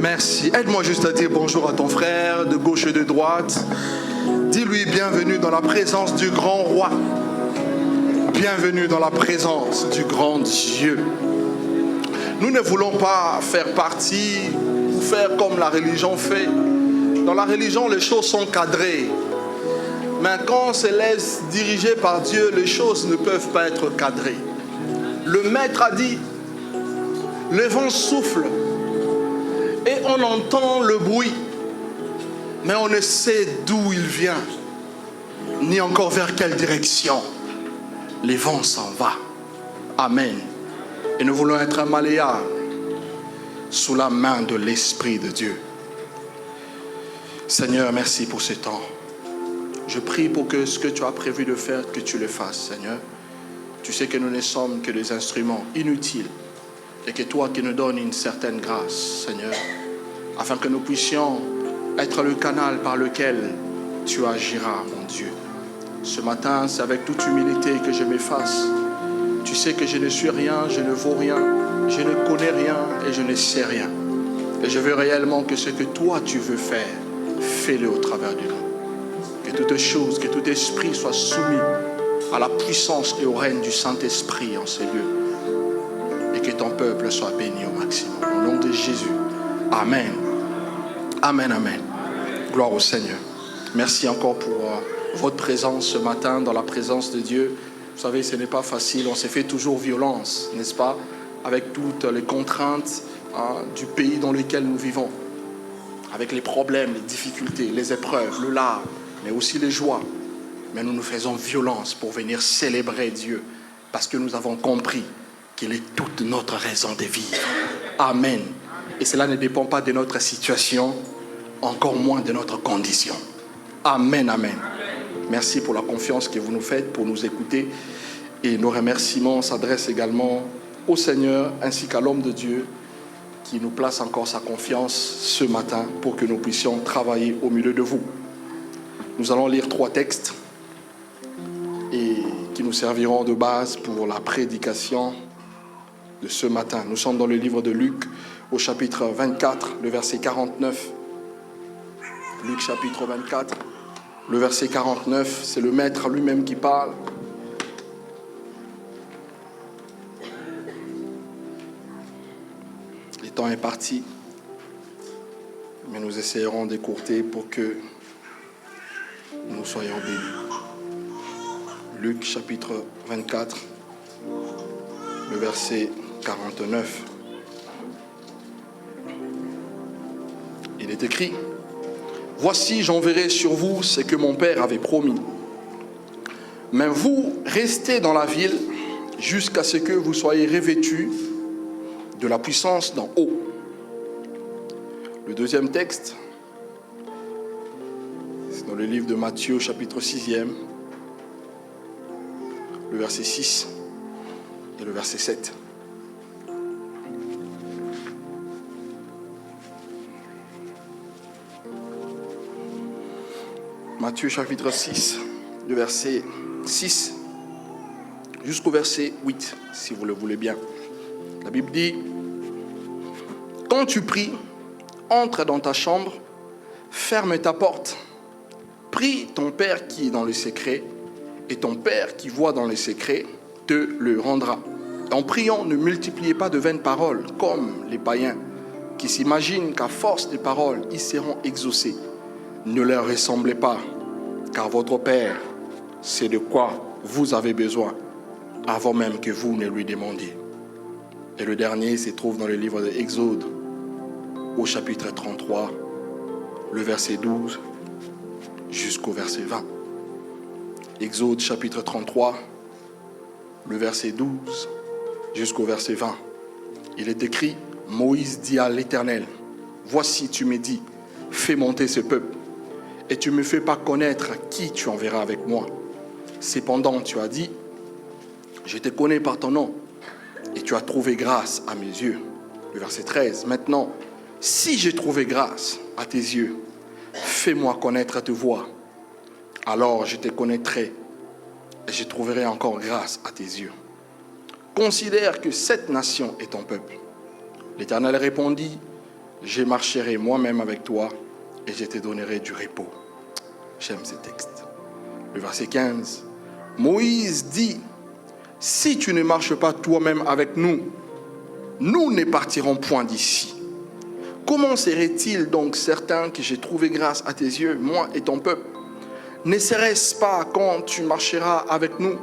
Merci. Aide-moi juste à dire bonjour à ton frère, de gauche et de droite. Dis-lui bienvenue dans la présence du grand roi. Bienvenue dans la présence du grand Dieu. Nous ne voulons pas faire partie ou faire comme la religion fait. Dans la religion, les choses sont cadrées. Mais quand on se laisse diriger par Dieu, les choses ne peuvent pas être cadrées. Le maître a dit, le vent souffle et on entend le bruit, mais on ne sait d'où il vient, ni encore vers quelle direction. Les vents s'en vont. Amen. Et nous voulons être malléables sous la main de l'Esprit de Dieu. Seigneur, merci pour ce temps. Je prie pour que ce que tu as prévu de faire, que tu le fasses, Seigneur. Tu sais que nous ne sommes que des instruments inutiles et que toi qui nous donnes une certaine grâce, Seigneur, afin que nous puissions être le canal par lequel tu agiras, mon Dieu. Ce matin, c'est avec toute humilité que je m'efface. Tu sais que je ne suis rien, je ne vaux rien, je ne connais rien et je ne sais rien. Et je veux réellement que ce que toi tu veux faire, fais-le au travers de nous. Que toutes choses, que tout esprit soit soumis à la puissance et au règne du Saint-Esprit en ces lieux. Et que ton peuple soit béni au maximum. Au nom de Jésus. Amen. Amen, amen. Gloire au Seigneur. Merci encore pour votre présence ce matin dans la présence de Dieu. Vous savez, ce n'est pas facile. On s'est fait toujours violence, n'est-ce pas? Avec toutes les contraintes du pays dans lequel nous vivons. Avec les problèmes, les difficultés, les épreuves, le larme, mais aussi les joies. Mais nous nous faisons violence pour venir célébrer Dieu. Parce que nous avons compris qu'il est toute notre raison de vivre. Amen. Et cela ne dépend pas de notre situation, encore moins de notre condition. Amen, amen. Merci pour la confiance que vous nous faites pour nous écouter. Et nos remerciements s'adressent également au Seigneur ainsi qu'à l'homme de Dieu qui nous place encore sa confiance ce matin pour que nous puissions travailler au milieu de vous. Nous allons lire 3 textes et qui nous serviront de base pour la prédication de ce matin. Nous sommes dans le livre de Luc au chapitre 24, le verset 49. Luc chapitre 24. Le verset 49, c'est le maître lui-même qui parle. Le temps est parti, mais nous essayerons d'écourter pour que nous soyons bénis. Luc chapitre 24, le verset 49. Il est écrit: voici, j'enverrai sur vous ce que mon Père avait promis. Mais vous, restez dans la ville jusqu'à ce que vous soyez revêtus de la puissance d'en haut. Le deuxième texte, c'est dans le livre de Matthieu, chapitre 6e, le verset 6 et le verset 7. Matthieu chapitre 6, le verset 6 jusqu'au verset 8, si vous le voulez bien. La Bible dit: quand tu pries, entre dans ta chambre, ferme ta porte, prie ton Père qui est dans le secret, et ton Père qui voit dans le secret te le rendra. En priant, ne multipliez pas de vaines paroles, comme les païens, qui s'imaginent qu'à force de paroles, ils seront exaucés. Ne leur ressemblez pas, car votre Père sait de quoi vous avez besoin, avant même que vous ne lui demandiez. Et le dernier se trouve dans le livre de Exode, au chapitre 33, le verset 12 jusqu'au verset 20. Exode chapitre 33, le verset 12 jusqu'au verset 20. Il est écrit: Moïse dit à l'Éternel: voici, tu me dis, fais monter ce peuple, et tu ne me fais pas connaître qui tu enverras avec moi. Cependant, tu as dit, je te connais par ton nom, et tu as trouvé grâce à mes yeux. Le verset 13. Maintenant, si j'ai trouvé grâce à tes yeux, fais-moi connaître tes voies. Alors je te connaîtrai, et je trouverai encore grâce à tes yeux. Considère que cette nation est ton peuple. L'Éternel répondit: Je marcherai moi-même avec toi et je te donnerai du repos. J'aime ce texte. Le verset 15. Moïse dit, si tu ne marches pas toi-même avec nous, nous ne partirons point d'ici. Comment serait-il donc certain que j'ai trouvé grâce à tes yeux, moi et ton peuple? Ne serait-ce pas quand tu marcheras avec nous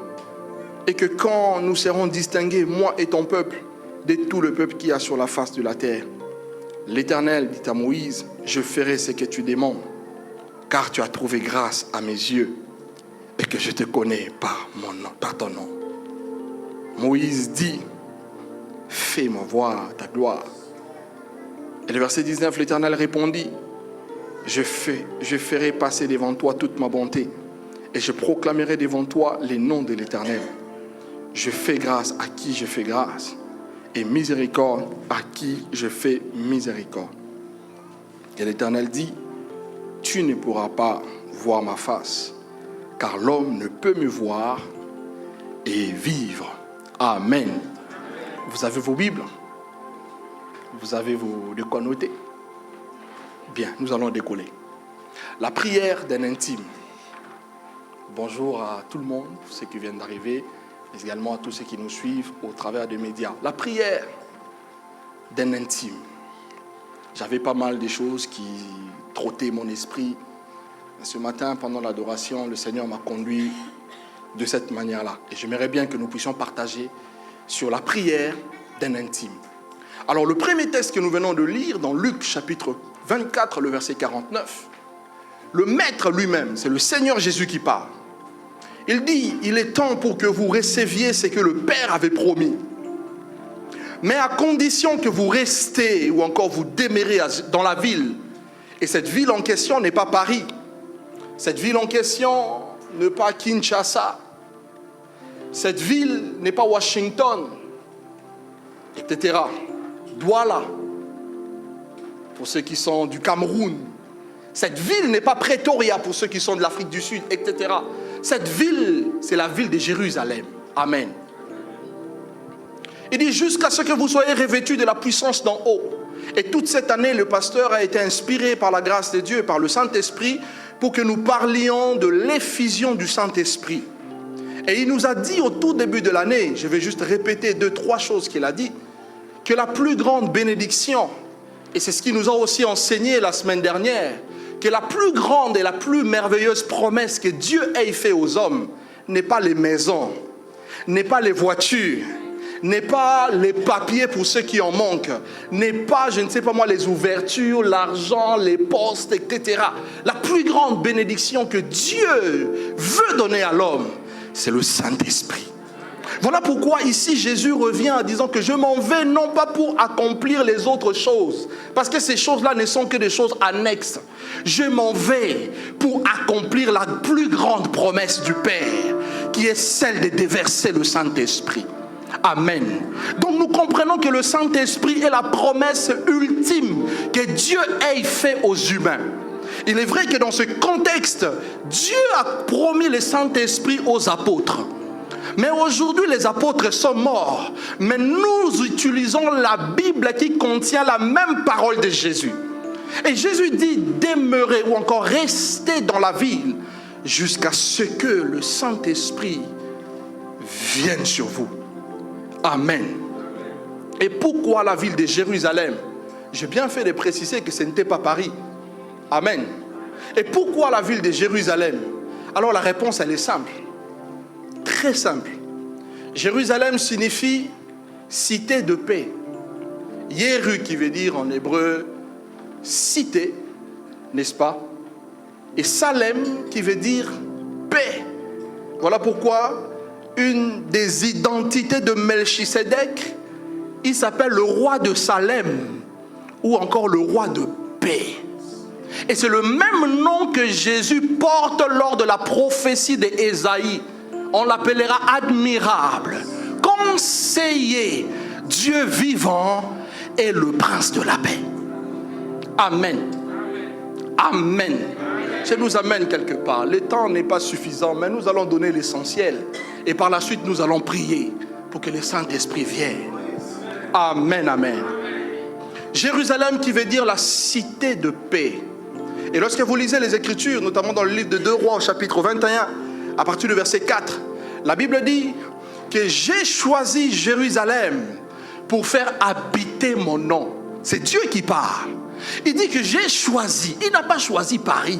et que quand nous serons distingués, moi et ton peuple, de tout le peuple qui a sur la face de la terre? L'Éternel dit à Moïse, je ferai ce que tu demandes, car tu as trouvé grâce à mes yeux et que je te connais par ton nom. Moïse dit, fais-moi voir ta gloire. Et le verset 19, l'Éternel répondit, je ferai passer devant toi toute ma bonté et je proclamerai devant toi les noms de l'Éternel. Je fais grâce à qui je fais grâce et miséricorde à qui je fais miséricorde. Et l'Éternel dit, tu ne pourras pas voir ma face, car l'homme ne peut me voir et vivre. Amen. Vous avez vos Bibles? Vous avez de quoi noter? Bien, nous allons décoller. La prière d'un intime. Bonjour à tout le monde, ceux qui viennent d'arriver, mais également à tous ceux qui nous suivent au travers des médias. La prière d'un intime. J'avais pas mal de choses qui trottaient mon esprit. Ce matin, pendant l'adoration, le Seigneur m'a conduit de cette manière-là. Et j'aimerais bien que nous puissions partager sur la prière d'un intime. Alors, le premier texte que nous venons de lire dans Luc chapitre 24, le verset 49, le Maître lui-même, c'est le Seigneur Jésus qui parle. Il dit, il est temps pour que vous receviez ce que le Père avait promis. Mais à condition que vous restez ou encore vous demeurez dans la ville. Et cette ville en question n'est pas Paris. Cette ville en question n'est pas Kinshasa. Cette ville n'est pas Washington, etc. Douala, pour ceux qui sont du Cameroun. Cette ville n'est pas Pretoria pour ceux qui sont de l'Afrique du Sud, etc. Cette ville, c'est la ville de Jérusalem. Amen. Il dit jusqu'à ce que vous soyez revêtus de la puissance d'en haut. Et toute cette année, le pasteur a été inspiré par la grâce de Dieu, par le Saint-Esprit, pour que nous parlions de l'effusion du Saint-Esprit. Et il nous a dit au tout début de l'année, je vais juste répéter 2-3 choses qu'il a dit, que la plus grande bénédiction, et c'est ce qu'il nous a aussi enseigné la semaine dernière, que la plus grande et la plus merveilleuse promesse que Dieu ait fait aux hommes n'est pas les maisons, n'est pas les voitures, n'est pas les papiers pour ceux qui en manquent, n'est pas, je ne sais pas moi, les ouvertures, l'argent, les postes, etc. La plus grande bénédiction que Dieu veut donner à l'homme, c'est le Saint-Esprit. Voilà pourquoi ici Jésus revient en disant que je m'en vais non pas pour accomplir les autres choses, parce que ces choses-là ne sont que des choses annexes. Je m'en vais pour accomplir la plus grande promesse du Père, qui est celle de déverser le Saint-Esprit. Amen. Donc nous comprenons que le Saint-Esprit est la promesse ultime que Dieu ait fait aux humains. Il est vrai que dans ce contexte, Dieu a promis le Saint-Esprit aux apôtres. Mais aujourd'hui, les apôtres sont morts. Mais nous utilisons la Bible qui contient la même parole de Jésus. Et Jésus dit demeurer ou encore rester dans la ville jusqu'à ce que le Saint-Esprit vienne sur vous. Amen. Et pourquoi la ville de Jérusalem? J'ai bien fait de préciser que ce n'était pas Paris. Amen. Et pourquoi la ville de Jérusalem? Alors la réponse, elle est simple. Très simple. Jérusalem signifie cité de paix. Yeru qui veut dire en hébreu cité, n'est-ce pas? Et Salem qui veut dire paix. Voilà pourquoi une des identités de Melchisédek, il s'appelle le roi de Salem ou encore le roi de paix. Et c'est le même nom que Jésus porte lors de la prophétie d'Ésaïe. On l'appellera admirable, conseiller, Dieu vivant et le prince de la paix. Amen. Amen. Je nous amène quelque part. Le temps n'est pas suffisant, mais nous allons donner l'essentiel. Et par la suite, nous allons prier pour que le Saint-Esprit vienne. Amen, amen. Jérusalem qui veut dire la cité de paix. Et lorsque vous lisez les Écritures, notamment dans le livre de 2 Rois au chapitre 21, à partir du verset 4, la Bible dit que j'ai choisi Jérusalem pour faire habiter mon nom. C'est Dieu qui parle. Il dit que j'ai choisi. Il n'a pas choisi Paris.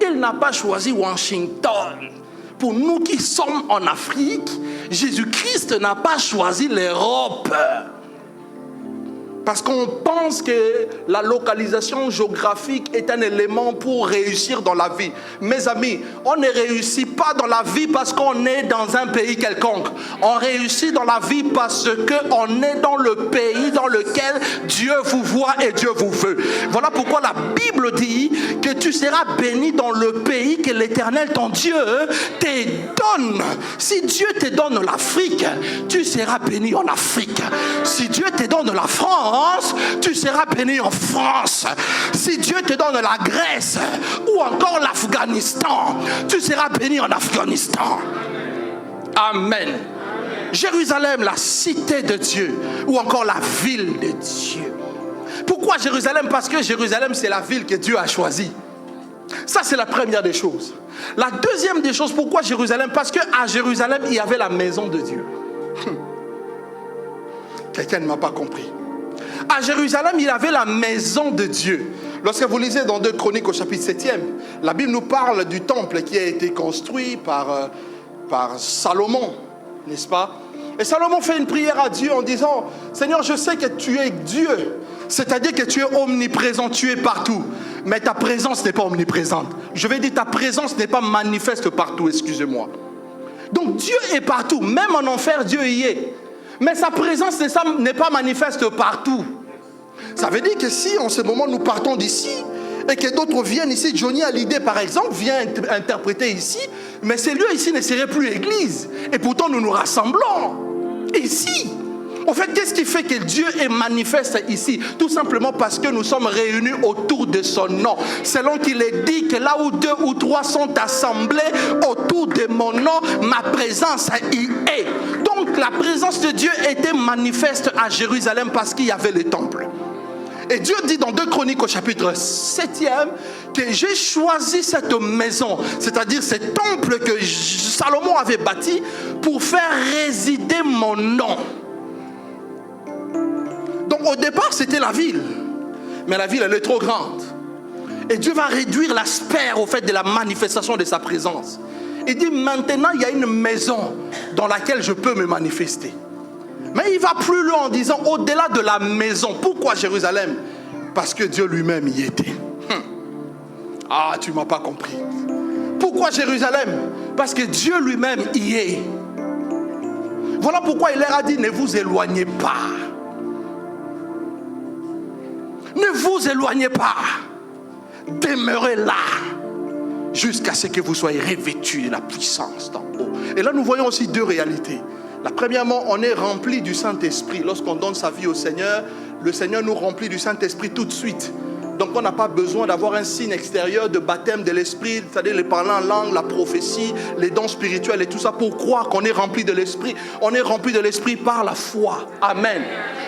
Il n'a pas choisi Washington. Pour nous qui sommes en Afrique, Jésus-Christ n'a pas choisi l'Europe. Parce qu'on pense que la localisation géographique est un élément pour réussir dans la vie. Mes amis, on ne réussit pas dans la vie parce qu'on est dans un pays quelconque. On réussit dans la vie parce qu'on est dans le pays dans lequel Dieu vous voit et Dieu vous veut. Voilà pourquoi la Bible dit que tu seras béni dans le pays que l'Éternel, ton Dieu, te donne. Si Dieu te donne l'Afrique, tu seras béni en Afrique. Si Dieu te donne la France, tu seras béni en France. Si Dieu te donne la Grèce ou encore l'Afghanistan, tu seras béni en Afghanistan. Amen. Jérusalem, la cité de Dieu, ou encore la ville de Dieu. Pourquoi Jérusalem? Parce que Jérusalem, c'est la ville que Dieu a choisie. Ça, c'est la première des choses. La deuxième des choses, pourquoi Jérusalem? Parce qu'à Jérusalem, il y avait la maison de Dieu. Quelqu'un ne m'a pas compris. À Jérusalem, il y avait la maison de Dieu. Lorsque vous lisez dans 2 Chroniques au chapitre 7e, la Bible nous parle du temple qui a été construit par Salomon, n'est-ce pas? Et Salomon fait une prière à Dieu en disant: Seigneur, je sais que tu es Dieu, c'est-à-dire que tu es omniprésent, tu es partout. Mais ta présence n'est pas omniprésente. Je vais dire, ta présence n'est pas manifeste partout, excusez-moi. Donc Dieu est partout, même en enfer, Dieu y est. Mais sa présence n'est pas manifeste partout. Ça veut dire que si en ce moment nous partons d'ici et que d'autres viennent ici, Johnny Hallyday par exemple vient interpréter ici, mais ces lieux ici ne seraient plus église. Et pourtant nous nous rassemblons ici. En fait, qu'est-ce qui fait que Dieu est manifeste ici? Tout simplement parce que nous sommes réunis autour de son nom. Selon qu'il est dit que là où 2 ou 3 sont assemblés autour de mon nom, ma présence y est. Donc la présence de Dieu était manifeste à Jérusalem parce qu'il y avait le temple. Et Dieu dit dans 2 Chroniques au chapitre 7e que j'ai choisi cette maison, c'est-à-dire ce temple que Salomon avait bâti pour faire résider mon nom. Donc au départ c'était la ville, mais la ville elle est trop grande. Et Dieu va réduire l'aspect au fait de la manifestation de sa présence. Il dit maintenant il y a une maison dans laquelle je peux me manifester. Mais il va plus loin en disant au-delà de la maison. Pourquoi Jérusalem? Parce que Dieu lui-même y était. Ah, tu ne m'as pas compris. Pourquoi Jérusalem? Parce que Dieu lui-même y est. Voilà pourquoi il leur a dit ne vous éloignez pas. Ne vous éloignez pas. Demeurez là jusqu'à ce que vous soyez revêtus de la puissance d'en haut. Et là nous voyons aussi 2 réalités. La premièrement, on est rempli du Saint-Esprit. Lorsqu'on donne sa vie au Seigneur, le Seigneur nous remplit du Saint-Esprit tout de suite. Donc on n'a pas besoin d'avoir un signe extérieur de baptême de l'Esprit, c'est-à-dire les parler en langue, la prophétie, les dons spirituels et tout ça pour croire qu'on est rempli de l'Esprit. On est rempli de l'Esprit par la foi. Amen.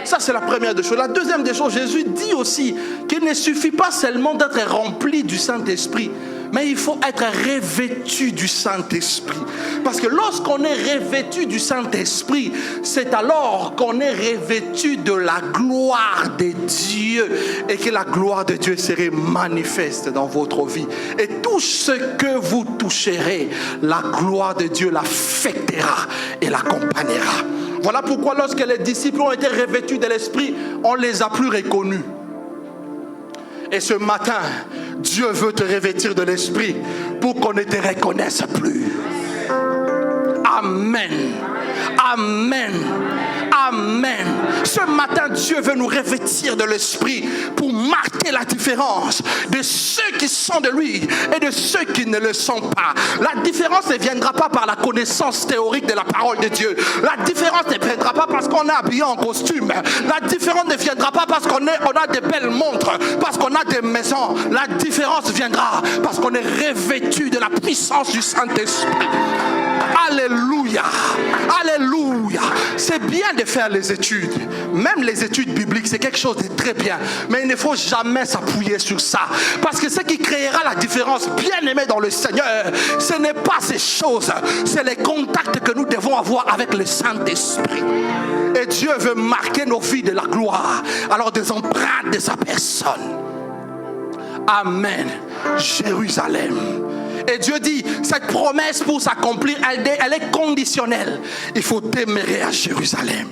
Ça c'est la première des choses. La deuxième des choses, Jésus dit aussi qu'il ne suffit pas seulement d'être rempli du Saint-Esprit, mais il faut être revêtu du Saint-Esprit. Parce que lorsqu'on est revêtu du Saint-Esprit, c'est alors qu'on est revêtu de la gloire de Dieu. Et que la gloire de Dieu serait manifeste dans votre vie. Et tout ce que vous toucherez, la gloire de Dieu l'affectera et l'accompagnera. Voilà pourquoi lorsque les disciples ont été revêtus de l'Esprit, on ne les a plus reconnus. Et ce matin, Dieu veut te revêtir de l'Esprit pour qu'on ne te reconnaisse plus. Amen. Amen. Amen. Ce matin, Dieu veut nous revêtir de l'Esprit pour marquer la différence de ceux qui sont de lui et de ceux qui ne le sont pas. La différence ne viendra pas par la connaissance théorique de la parole de Dieu. La différence ne viendra pas parce qu'on est habillé en costume. La différence ne viendra pas parce qu'on a des belles montres, parce qu'on a des maisons. La différence viendra parce qu'on est revêtu de la puissance du Saint-Esprit. Alléluia. Alléluia. C'est bien de de faire les études. Même les études bibliques, c'est quelque chose de très bien. Mais il ne faut jamais s'appuyer sur ça. Parce que ce qui créera la différence, bien aimé dans le Seigneur, ce n'est pas ces choses. C'est les contacts que nous devons avoir avec le Saint-Esprit. Et Dieu veut marquer nos vies de la gloire. Alors des empreintes de sa personne. Amen. Jérusalem. Et Dieu dit, cette promesse pour s'accomplir, elle est conditionnelle. Il faut demeurer à Jérusalem.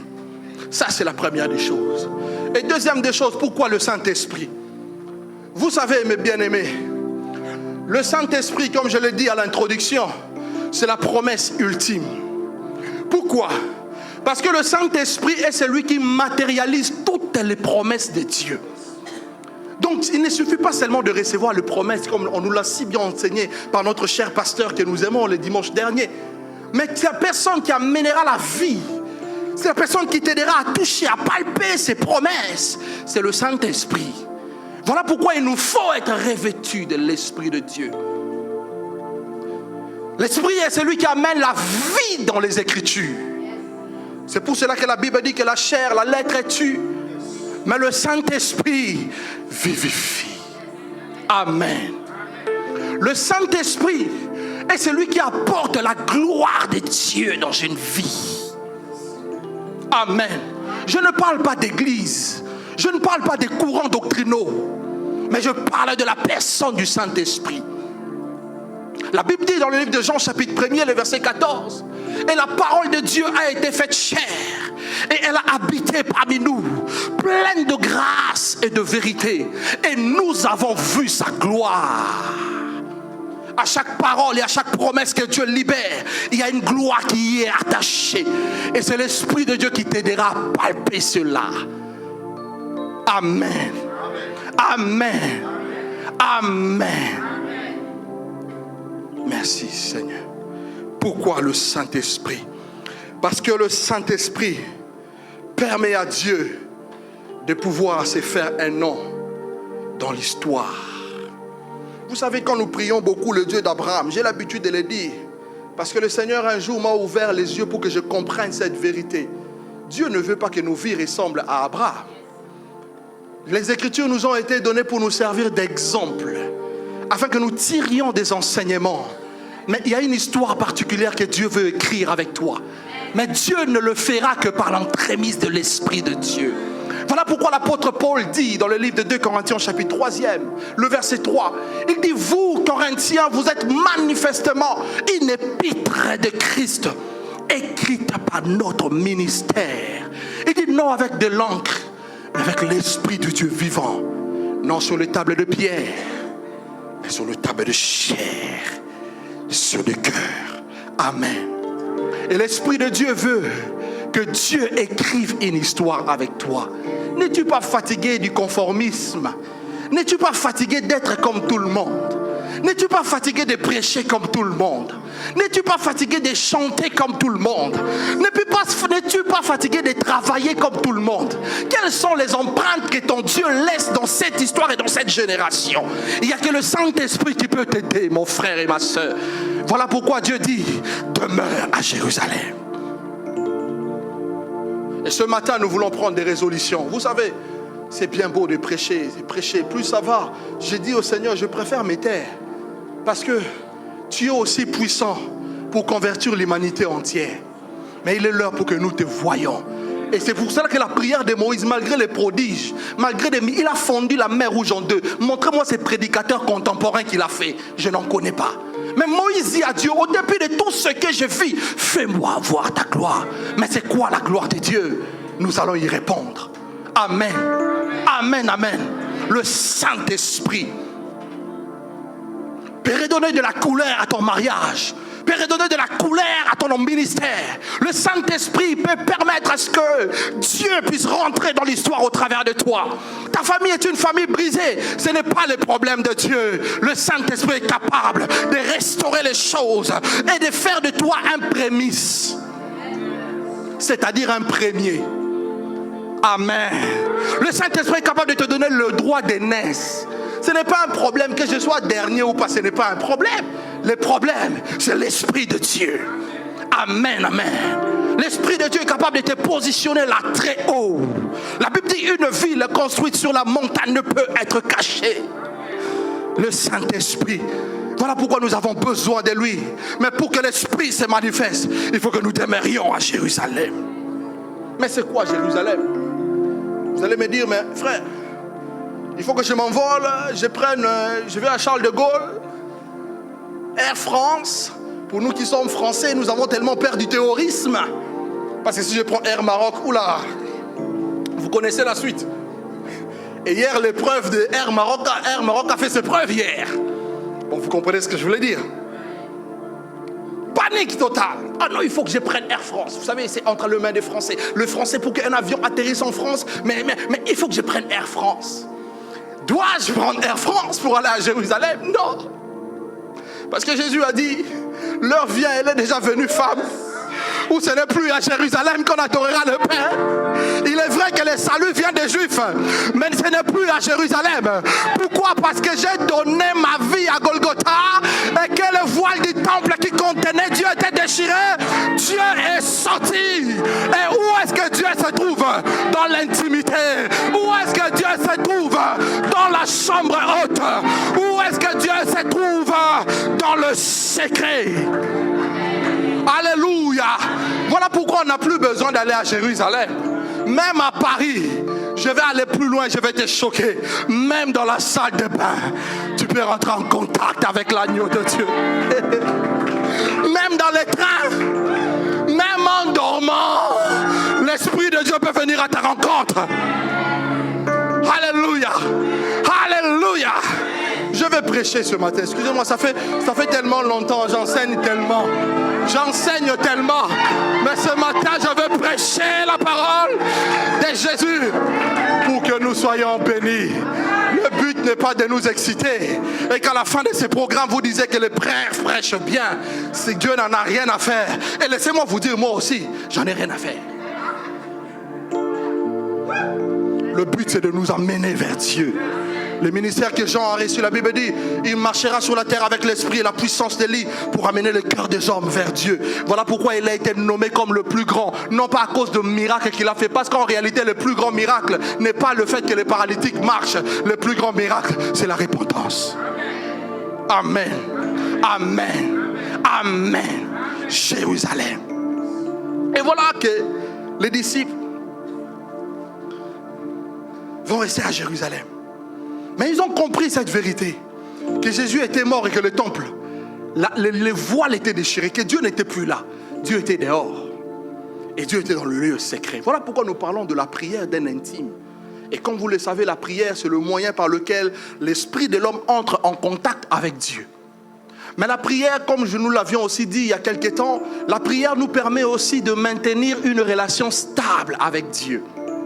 Ça, c'est la première des choses. Et deuxième des choses, pourquoi le Saint-Esprit? Vous savez, mes bien-aimés, le Saint-Esprit, comme je l'ai dit à l'introduction, c'est la promesse ultime. Pourquoi? Parce que le Saint-Esprit est celui qui matérialise toutes les promesses de Dieu. Donc, il ne suffit pas seulement de recevoir les promesses, comme on nous l'a si bien enseigné par notre cher pasteur que nous aimons le dimanche dernier. Mais c'est la personne qui amènera la vie. C'est la personne qui t'aidera à toucher, à palper ses promesses. C'est le Saint-Esprit. Voilà pourquoi il nous faut être revêtus de l'Esprit de Dieu. L'Esprit est celui qui amène la vie dans les Écritures. C'est pour cela que la Bible dit que la chair, la lettre est tue. Mais le Saint-Esprit vivifie. Amen. Le Saint-Esprit est celui qui apporte la gloire de Dieu dans une vie. Amen. Je ne parle pas d'église. Je ne parle pas des courants doctrinaux. Mais je parle de la personne du Saint-Esprit. La Bible dit dans le livre de Jean chapitre 1er, le verset 14. Et la parole de Dieu a été faite chair. Et elle a habité parmi nous, pleine de grâce et de vérité. Et nous avons vu sa gloire. À chaque parole et à chaque promesse que Dieu libère, il y a une gloire qui y est attachée. Et c'est l'Esprit de Dieu qui t'aidera à palper cela. Amen. Amen. Amen. Merci Seigneur. Pourquoi le Saint-Esprit? Parce que le Saint-Esprit permet à Dieu de pouvoir se faire un nom dans l'histoire. Vous savez, quand nous prions beaucoup le Dieu d'Abraham, j'ai l'habitude de le dire, parce que le Seigneur un jour m'a ouvert les yeux pour que je comprenne cette vérité. Dieu ne veut pas que nos vies ressemblent à Abraham. Les Écritures nous ont été données pour nous servir d'exemple, afin que nous tirions des enseignements. Mais il y a une histoire particulière que Dieu veut écrire avec toi. Mais Dieu ne le fera que par l'entremise de l'Esprit de Dieu. Voilà pourquoi l'apôtre Paul dit dans le livre de 2 Corinthiens chapitre 3e, le verset 3, il dit, vous Corinthiens, vous êtes manifestement une épître de Christ, écrite par notre ministère. Il dit non avec de l'encre, mais avec l'Esprit de Dieu vivant, non sur les tables de pierre, mais sur les tables de chair, sur le cœur. Amen. Et l'Esprit de Dieu veut que Dieu écrive une histoire avec toi. N'es-tu pas fatigué du conformisme? N'es-tu pas fatigué d'être comme tout le monde? N'es-tu pas fatigué de prêcher comme tout le monde? N'es-tu pas fatigué de chanter comme tout le monde? N'es-tu pas fatigué de travailler comme tout le monde? Quelles sont les empreintes que ton Dieu laisse dans cette histoire et dans cette génération? Il n'y a que le Saint-Esprit qui peut t'aider, mon frère et ma soeur. Voilà pourquoi Dieu dit, demeure à Jérusalem. Et ce matin, nous voulons prendre des résolutions. Vous savez, c'est bien beau de prêcher. Plus ça va, j'ai dit au Seigneur, je préfère me taire. Parce que tu es aussi puissant pour convertir l'humanité entière. Mais il est l'heure pour que nous te voyions. Et c'est pour cela que la prière de Moïse, malgré les prodiges, il a fondu la mer Rouge en deux. Montrez-moi ces prédicateurs contemporains qu'il a fait. Je n'en connais pas. Mais Moïse dit à Dieu, au début de tout ce que je vis, fais-moi voir ta gloire. Mais c'est quoi la gloire de Dieu? Nous allons y répondre. Amen. Amen, amen. Le Saint-Esprit peut redonner de la couleur à ton mariage, peut redonner de la couleur à ton ministère. Le Saint-Esprit peut permettre à ce que Dieu puisse rentrer dans l'histoire au travers de toi. Ta famille est une famille brisée, ce n'est pas le problème de Dieu. Le Saint-Esprit est capable de restaurer les choses et de faire de toi un prémisse, c'est-à-dire un premier. Amen. Le Saint-Esprit est capable de te donner le droit d'aînesse. Ce n'est pas un problème que je sois dernier ou pas, ce n'est pas un problème. Le problème, c'est l'Esprit de Dieu. Amen, amen. L'Esprit de Dieu est capable de te positionner là très haut. La Bible dit une ville construite sur la montagne ne peut être cachée. Le Saint-Esprit, voilà pourquoi nous avons besoin de lui. Mais pour que l'Esprit se manifeste, il faut que nous demeurions à Jérusalem. Mais c'est quoi Jérusalem? Vous allez me dire, mais frère, il faut que je m'envole, je vais à Charles de Gaulle, Air France. Pour nous qui sommes français, nous avons tellement peur du terrorisme. Parce que si je prends Air Maroc, oula, vous connaissez la suite. Et hier, l'épreuve de Air Maroc a fait ses preuves hier. Bon, vous comprenez ce que je voulais dire. Panique totale. Ah non, il faut que je prenne Air France. Vous savez, c'est entre les mains des Français. Le Français, pour qu'un avion atterrisse en France, mais il faut que je prenne Air France. Dois-je prendre Air France pour aller à Jérusalem? Non. Parce que Jésus a dit, l'heure vient, elle est déjà venue, femme, où ce n'est plus à Jérusalem qu'on adorera le Père. Il est vrai que le salut vient des Juifs, mais ce n'est plus à Jérusalem. Pourquoi? Parce que j'ai donné ma vie à Golgotha et que le voile du temple qui contenait Dieu était déchiré. Dieu est sorti. Et où est-ce que Dieu se trouve? Dans l'intimité. Où est-ce que Dieu se trouve? Dans la chambre haute. Où est-ce que Dieu se trouve? Dans le secret. Alléluia. Voilà pourquoi on n'a plus besoin d'aller à Jérusalem. Même à Paris, je vais aller plus loin, je vais te choquer. Même dans la salle de bain, tu peux rentrer en contact avec l'agneau de Dieu. Même dans les trains, même en dormant, l'Esprit de Dieu peut venir à ta rencontre. Alléluia. Alléluia. Je vais prêcher ce matin. Excusez-moi, ça fait tellement longtemps, j'enseigne tellement. Mais ce matin, je veux prêcher la parole de Jésus pour que nous soyons bénis. Le but n'est pas de nous exciter. Et qu'à la fin de ces programmes, vous disiez que les frères prêchent bien. Si Dieu n'en a rien à faire. Et laissez-moi vous dire, moi aussi, j'en ai rien à faire. Le but, c'est de nous emmener vers Dieu. Le ministère que Jean a reçu, la Bible dit, il marchera sur la terre avec l'esprit et la puissance d'Élie pour amener le cœur des hommes vers Dieu. Voilà pourquoi il a été nommé comme le plus grand. Non pas à cause de miracles qu'il a fait, parce qu'en réalité, le plus grand miracle n'est pas le fait que les paralytiques marchent. Le plus grand miracle, c'est la repentance. Amen. Amen. Amen. Jérusalem. Et voilà que les disciples vont rester à Jérusalem. Mais ils ont compris cette vérité, que Jésus était mort et que le temple, les voiles étaient déchirés, que Dieu n'était plus là. Dieu était dehors. Et Dieu était dans le lieu secret. Voilà pourquoi nous parlons de la prière d'un intime. Et comme vous le savez, la prière, c'est le moyen par lequel l'esprit de l'homme entre en contact avec Dieu. Mais la prière, comme nous l'avions aussi dit il y a quelque temps, la prière nous permet aussi de maintenir une relation stable avec Dieu.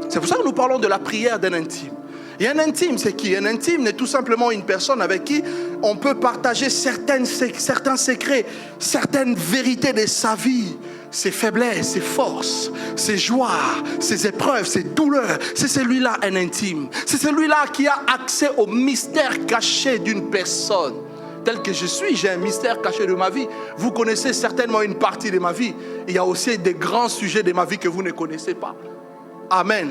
C'est pour ça que nous parlons de la prière d'un intime. Et un intime, c'est qui? Un intime n'est tout simplement une personne avec qui on peut partager certains secrets, certaines vérités de sa vie, ses faiblesses, ses forces, ses joies, ses épreuves, ses douleurs. C'est celui-là un intime. C'est celui-là qui a accès au mystère caché d'une personne. Tel que je suis, j'ai un mystère caché de ma vie. Vous connaissez certainement une partie de ma vie. Il y a aussi des grands sujets de ma vie que vous ne connaissez pas. Amen.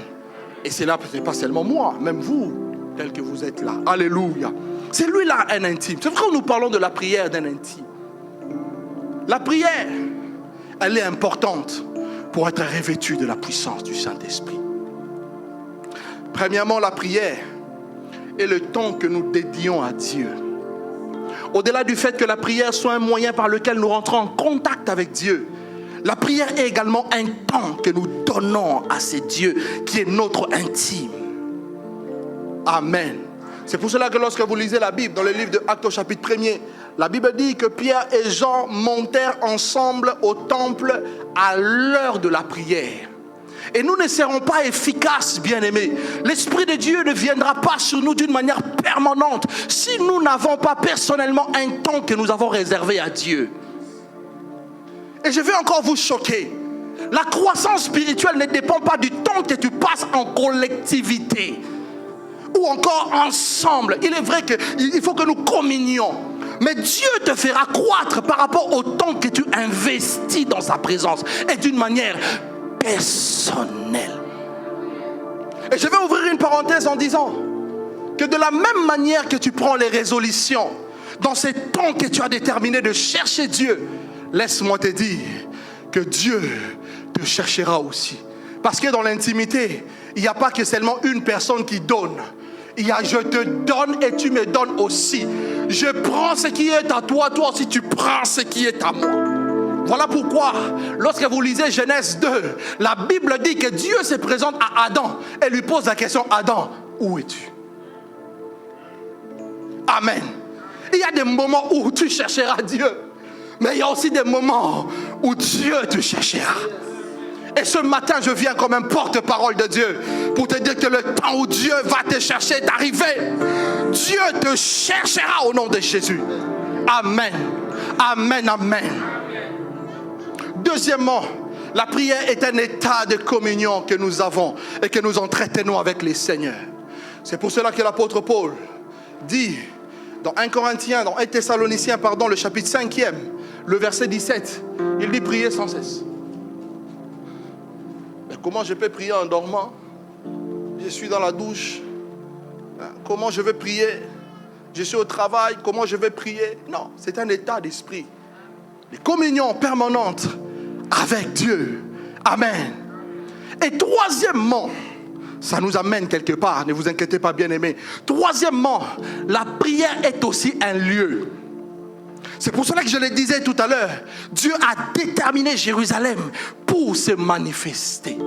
Et c'est là, peut-être pas seulement moi, même vous, tel que vous êtes là. Alléluia. C'est lui-là un intime. C'est vrai que nous parlons de la prière d'un intime. La prière, elle est importante pour être revêtue de la puissance du Saint-Esprit. Premièrement, la prière est le temps que nous dédions à Dieu. Au-delà du fait que la prière soit un moyen par lequel nous rentrons en contact avec Dieu, la prière est également un temps que nous donnons à ce Dieu qui est notre intime. Amen. C'est pour cela que lorsque vous lisez la Bible, dans le livre de Actes au chapitre 1er, la Bible dit que Pierre et Jean montèrent ensemble au temple à l'heure de la prière. Et nous ne serons pas efficaces, bien-aimés. L'Esprit de Dieu ne viendra pas sur nous d'une manière permanente si nous n'avons pas personnellement un temps que nous avons réservé à Dieu. Et je vais encore vous choquer. La croissance spirituelle ne dépend pas du temps que tu passes en collectivité ou encore ensemble. Il est vrai qu'il faut que nous communions. Mais Dieu te fera croître par rapport au temps que tu investis dans sa présence et d'une manière personnelle. Et je vais ouvrir une parenthèse en disant que de la même manière que tu prends les résolutions dans ces temps que tu as déterminé de chercher Dieu, laisse-moi te dire que Dieu te cherchera aussi. Parce que dans l'intimité, il n'y a pas que seulement une personne qui donne. Il y a je te donne et tu me donnes aussi. Je prends ce qui est à toi, toi aussi tu prends ce qui est à moi. Voilà pourquoi, lorsque vous lisez Genèse 2, la Bible dit que Dieu se présente à Adam et lui pose la question, Adam, où es-tu? Amen. Il y a des moments où tu chercheras Dieu, mais il y a aussi des moments où Dieu te cherchera. Et ce matin, je viens comme un porte-parole de Dieu pour te dire que le temps où Dieu va te chercher est arrivé. Dieu te cherchera au nom de Jésus. Amen. Amen, amen. Deuxièmement, la prière est un état de communion que nous avons et que nous entretenons avec les seigneurs. C'est pour cela que l'apôtre Paul dit dans 1 Corinthiens, dans 1 Thessaloniciens, le chapitre 5e, le verset 17, il dit prier sans cesse. Mais comment je peux prier en dormant? Je suis dans la douche. Comment je vais prier? Je suis au travail. Comment je vais prier? Non, c'est un état d'esprit. Une communion permanente avec Dieu. Amen. Et troisièmement, ça nous amène quelque part, ne vous inquiétez pas, bien-aimés. Troisièmement, la prière est aussi un lieu. C'est pour cela que je le disais tout à l'heure, Dieu a déterminé Jérusalem pour se manifester.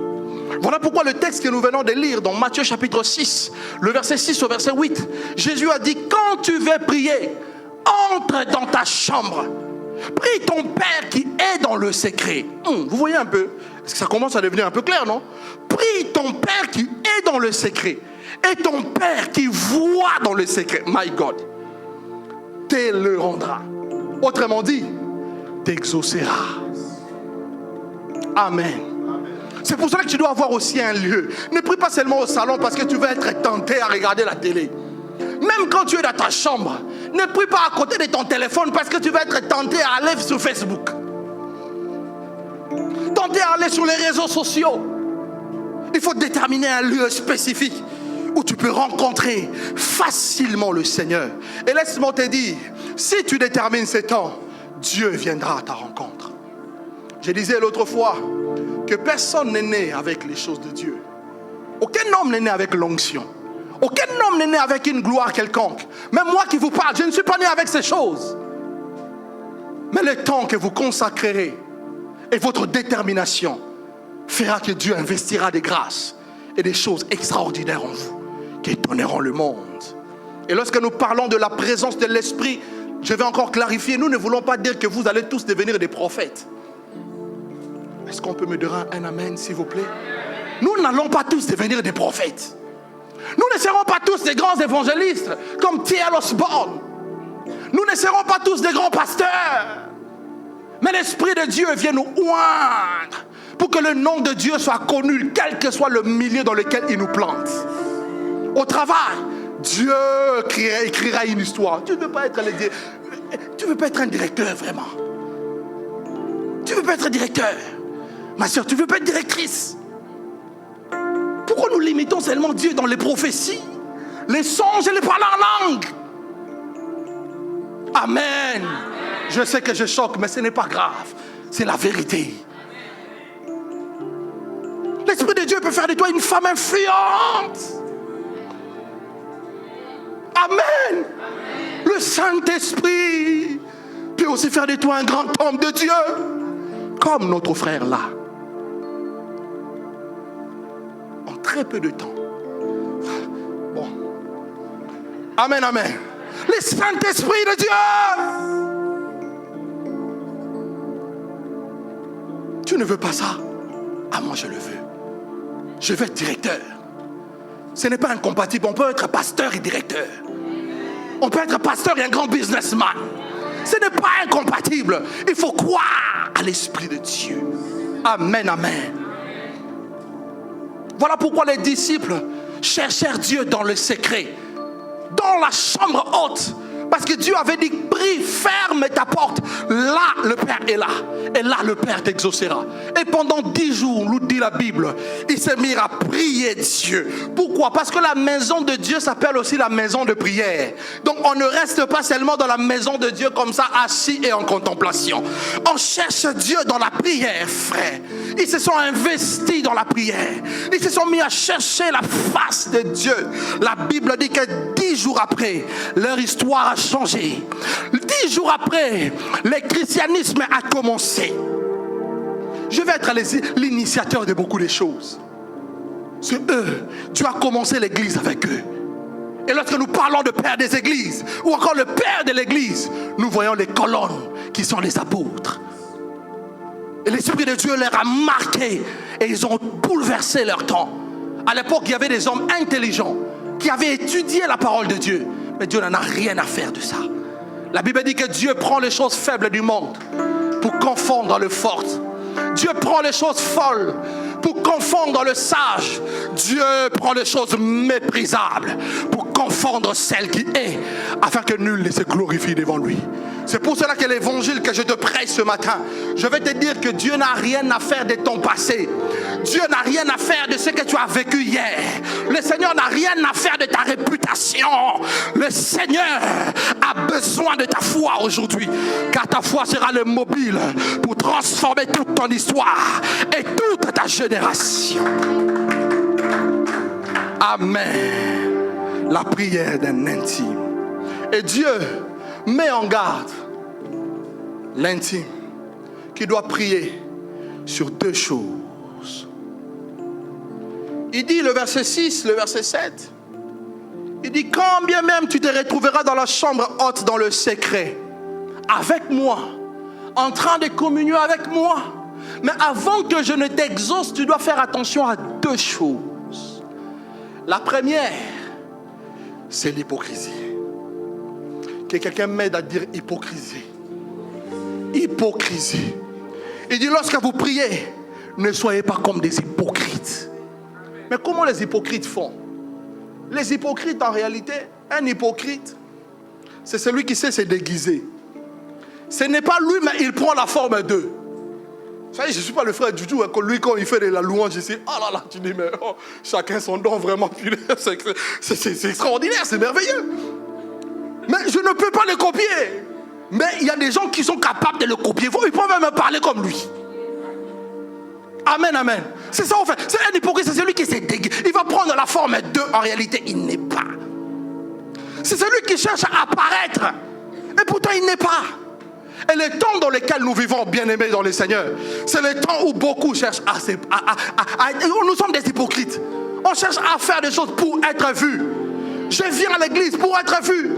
Voilà pourquoi le texte que nous venons de lire dans Matthieu chapitre 6, le verset 6 au verset 8, Jésus a dit, quand tu veux prier, entre dans ta chambre, prie ton Père qui est dans le secret. Vous voyez un peu, est-ce que ça commence à devenir un peu clair, non? Prie ton Père qui est dans le secret, et ton Père qui voit dans le secret, my God, te le rendra. Autrement dit, t'exaucera. Amen. C'est pour cela que tu dois avoir aussi un lieu. Ne prie pas seulement au salon parce que tu veux être tenté à regarder la télé. Même quand tu es dans ta chambre, ne prie pas à côté de ton téléphone parce que tu vas être tenté à aller sur Facebook. Tenté à aller sur les réseaux sociaux. Il faut déterminer un lieu spécifique où tu peux rencontrer facilement le Seigneur. Et laisse-moi te dire, si tu détermines ces temps, Dieu viendra à ta rencontre. Je disais l'autre fois que personne n'est né avec les choses de Dieu. Aucun homme n'est né avec l'onction. Aucun homme n'est né avec une gloire quelconque. Même moi qui vous parle, je ne suis pas né avec ces choses. Mais le temps que vous consacrerez et votre détermination fera que Dieu investira des grâces et des choses extraordinaires en vous qui étonneront le monde. Et lorsque nous parlons de la présence de l'Esprit, je vais encore clarifier, nous ne voulons pas dire que vous allez tous devenir des prophètes. Est-ce qu'on peut me dire un amen, s'il vous plaît? Nous n'allons pas tous devenir des prophètes. Nous ne serons pas tous des grands évangélistes comme T.L. Osborne. Nous ne serons pas tous des grands pasteurs. Mais l'Esprit de Dieu vient nous oindre pour que le nom de Dieu soit connu, quel que soit le milieu dans lequel il nous plante. Au travail, Dieu écrira une histoire. Tu ne veux pas être un directeur vraiment. Tu ne veux pas être directeur. Ma soeur, tu ne veux pas être directrice. Pourquoi nous limitons seulement Dieu dans les prophéties, les songes et les paroles en langue? Amen. Je sais que je choque, mais ce n'est pas grave. C'est la vérité. L'Esprit de Dieu peut faire de toi une femme influente. Amen. Le Saint-Esprit peut aussi faire de toi un grand homme de Dieu, comme notre frère là. En très peu de temps. Bon. Amen, amen. Le Saint-Esprit de Dieu. Tu ne veux pas ça? Ah, moi je le veux. Je veux être directeur. Ce n'est pas incompatible. On peut être pasteur et directeur. On peut être pasteur et un grand businessman. Ce n'est pas incompatible. Il faut croire à l'Esprit de Dieu. Amen, amen. Voilà pourquoi les disciples cherchèrent Dieu dans le secret, dans la chambre haute, Parce que Dieu avait dit, prie, ferme ta porte. Là, le Père est là. Et là, le Père t'exaucera. Et pendant 10 jours, nous dit la Bible, il s'est mis à prier Dieu. Pourquoi? Parce que la maison de Dieu s'appelle aussi la maison de prière. Donc, on ne reste pas seulement dans la maison de Dieu comme ça, assis et en contemplation. On cherche Dieu dans la prière, frère. Ils se sont investis dans la prière. Ils se sont mis à chercher la face de Dieu. La Bible dit que 10 jours après, leur histoire a changé. 10 jours après, le christianisme a commencé. Je vais être l'initiateur de beaucoup de choses. C'est eux. Dieu a commencé l'église avec eux. Et lorsque nous parlons de père des églises, ou encore le père de l'église, nous voyons les colonnes qui sont les apôtres. Et l'Esprit de Dieu leur a marqué et ils ont bouleversé leur temps. À l'époque, il y avait des hommes intelligents qui avaient étudié la parole de Dieu. Mais Dieu n'en a rien à faire de ça. La Bible dit que Dieu prend les choses faibles du monde pour confondre le fort. Dieu prend les choses folles pour confondre le sage. Dieu prend les choses méprisables pour confondre celle qui est, afin que nul ne se glorifie devant lui. C'est pour cela que l'évangile que je te prêche ce matin, je vais te dire que Dieu n'a rien à faire de ton passé. Dieu n'a rien à faire de ce que tu as vécu hier. Le Seigneur n'a rien à faire de ta réputation. Le Seigneur a besoin de ta foi aujourd'hui, car ta foi sera le mobile pour transformer toute ton histoire et toute ta génération. Amen. La prière d'un intime. Et Dieu met en garde l'intime qui doit prier sur 2 choses. Il dit, le verset 6, le verset 7, il dit, quand bien même tu te retrouveras dans la chambre haute, dans le secret, avec moi, en train de communier avec moi, mais avant que je ne t'exauce, tu dois faire attention à 2 choses. La première, c'est l'hypocrisie. Que quelqu'un m'aide à dire hypocrisie. Hypocrisie. Il dit, lorsque vous priez, ne soyez pas comme des hypocrites. Mais comment les hypocrites font? Les hypocrites, en réalité, un hypocrite, c'est celui qui sait se déguiser. Ce n'est pas lui, mais il prend la forme d'eux. Vous savez, je ne suis pas le frère du tout. Lui, quand il fait de la louange, je dis, ah là là, tu dis, mais oh, chacun son don, vraiment. C'est extraordinaire, c'est merveilleux. Mais je ne peux pas le copier. Mais il y a des gens qui sont capables de le copier. Ils peuvent même parler comme lui. Amen, amen. C'est ça en fait. C'est un hypocrite, c'est celui qui s'est déguisé. Il va prendre la forme d'eux. En réalité, il n'est pas. C'est celui qui cherche à apparaître. Et pourtant, il n'est pas. Et le temps dans lequel nous vivons, bien-aimés dans le Seigneur, c'est le temps où beaucoup cherchent nous sommes des hypocrites. On cherche à faire des choses pour être vus. Je viens à l'église pour être vu.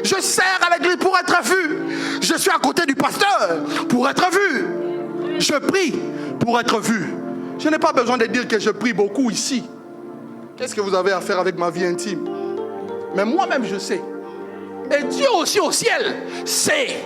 Je sers à l'église pour être vu. Je suis à côté du pasteur pour être vu. Je prie pour être vu. Je n'ai pas besoin de dire que je prie beaucoup ici. Qu'est-ce que vous avez à faire avec ma vie intime? Mais moi-même je sais. Et Dieu aussi au ciel sait.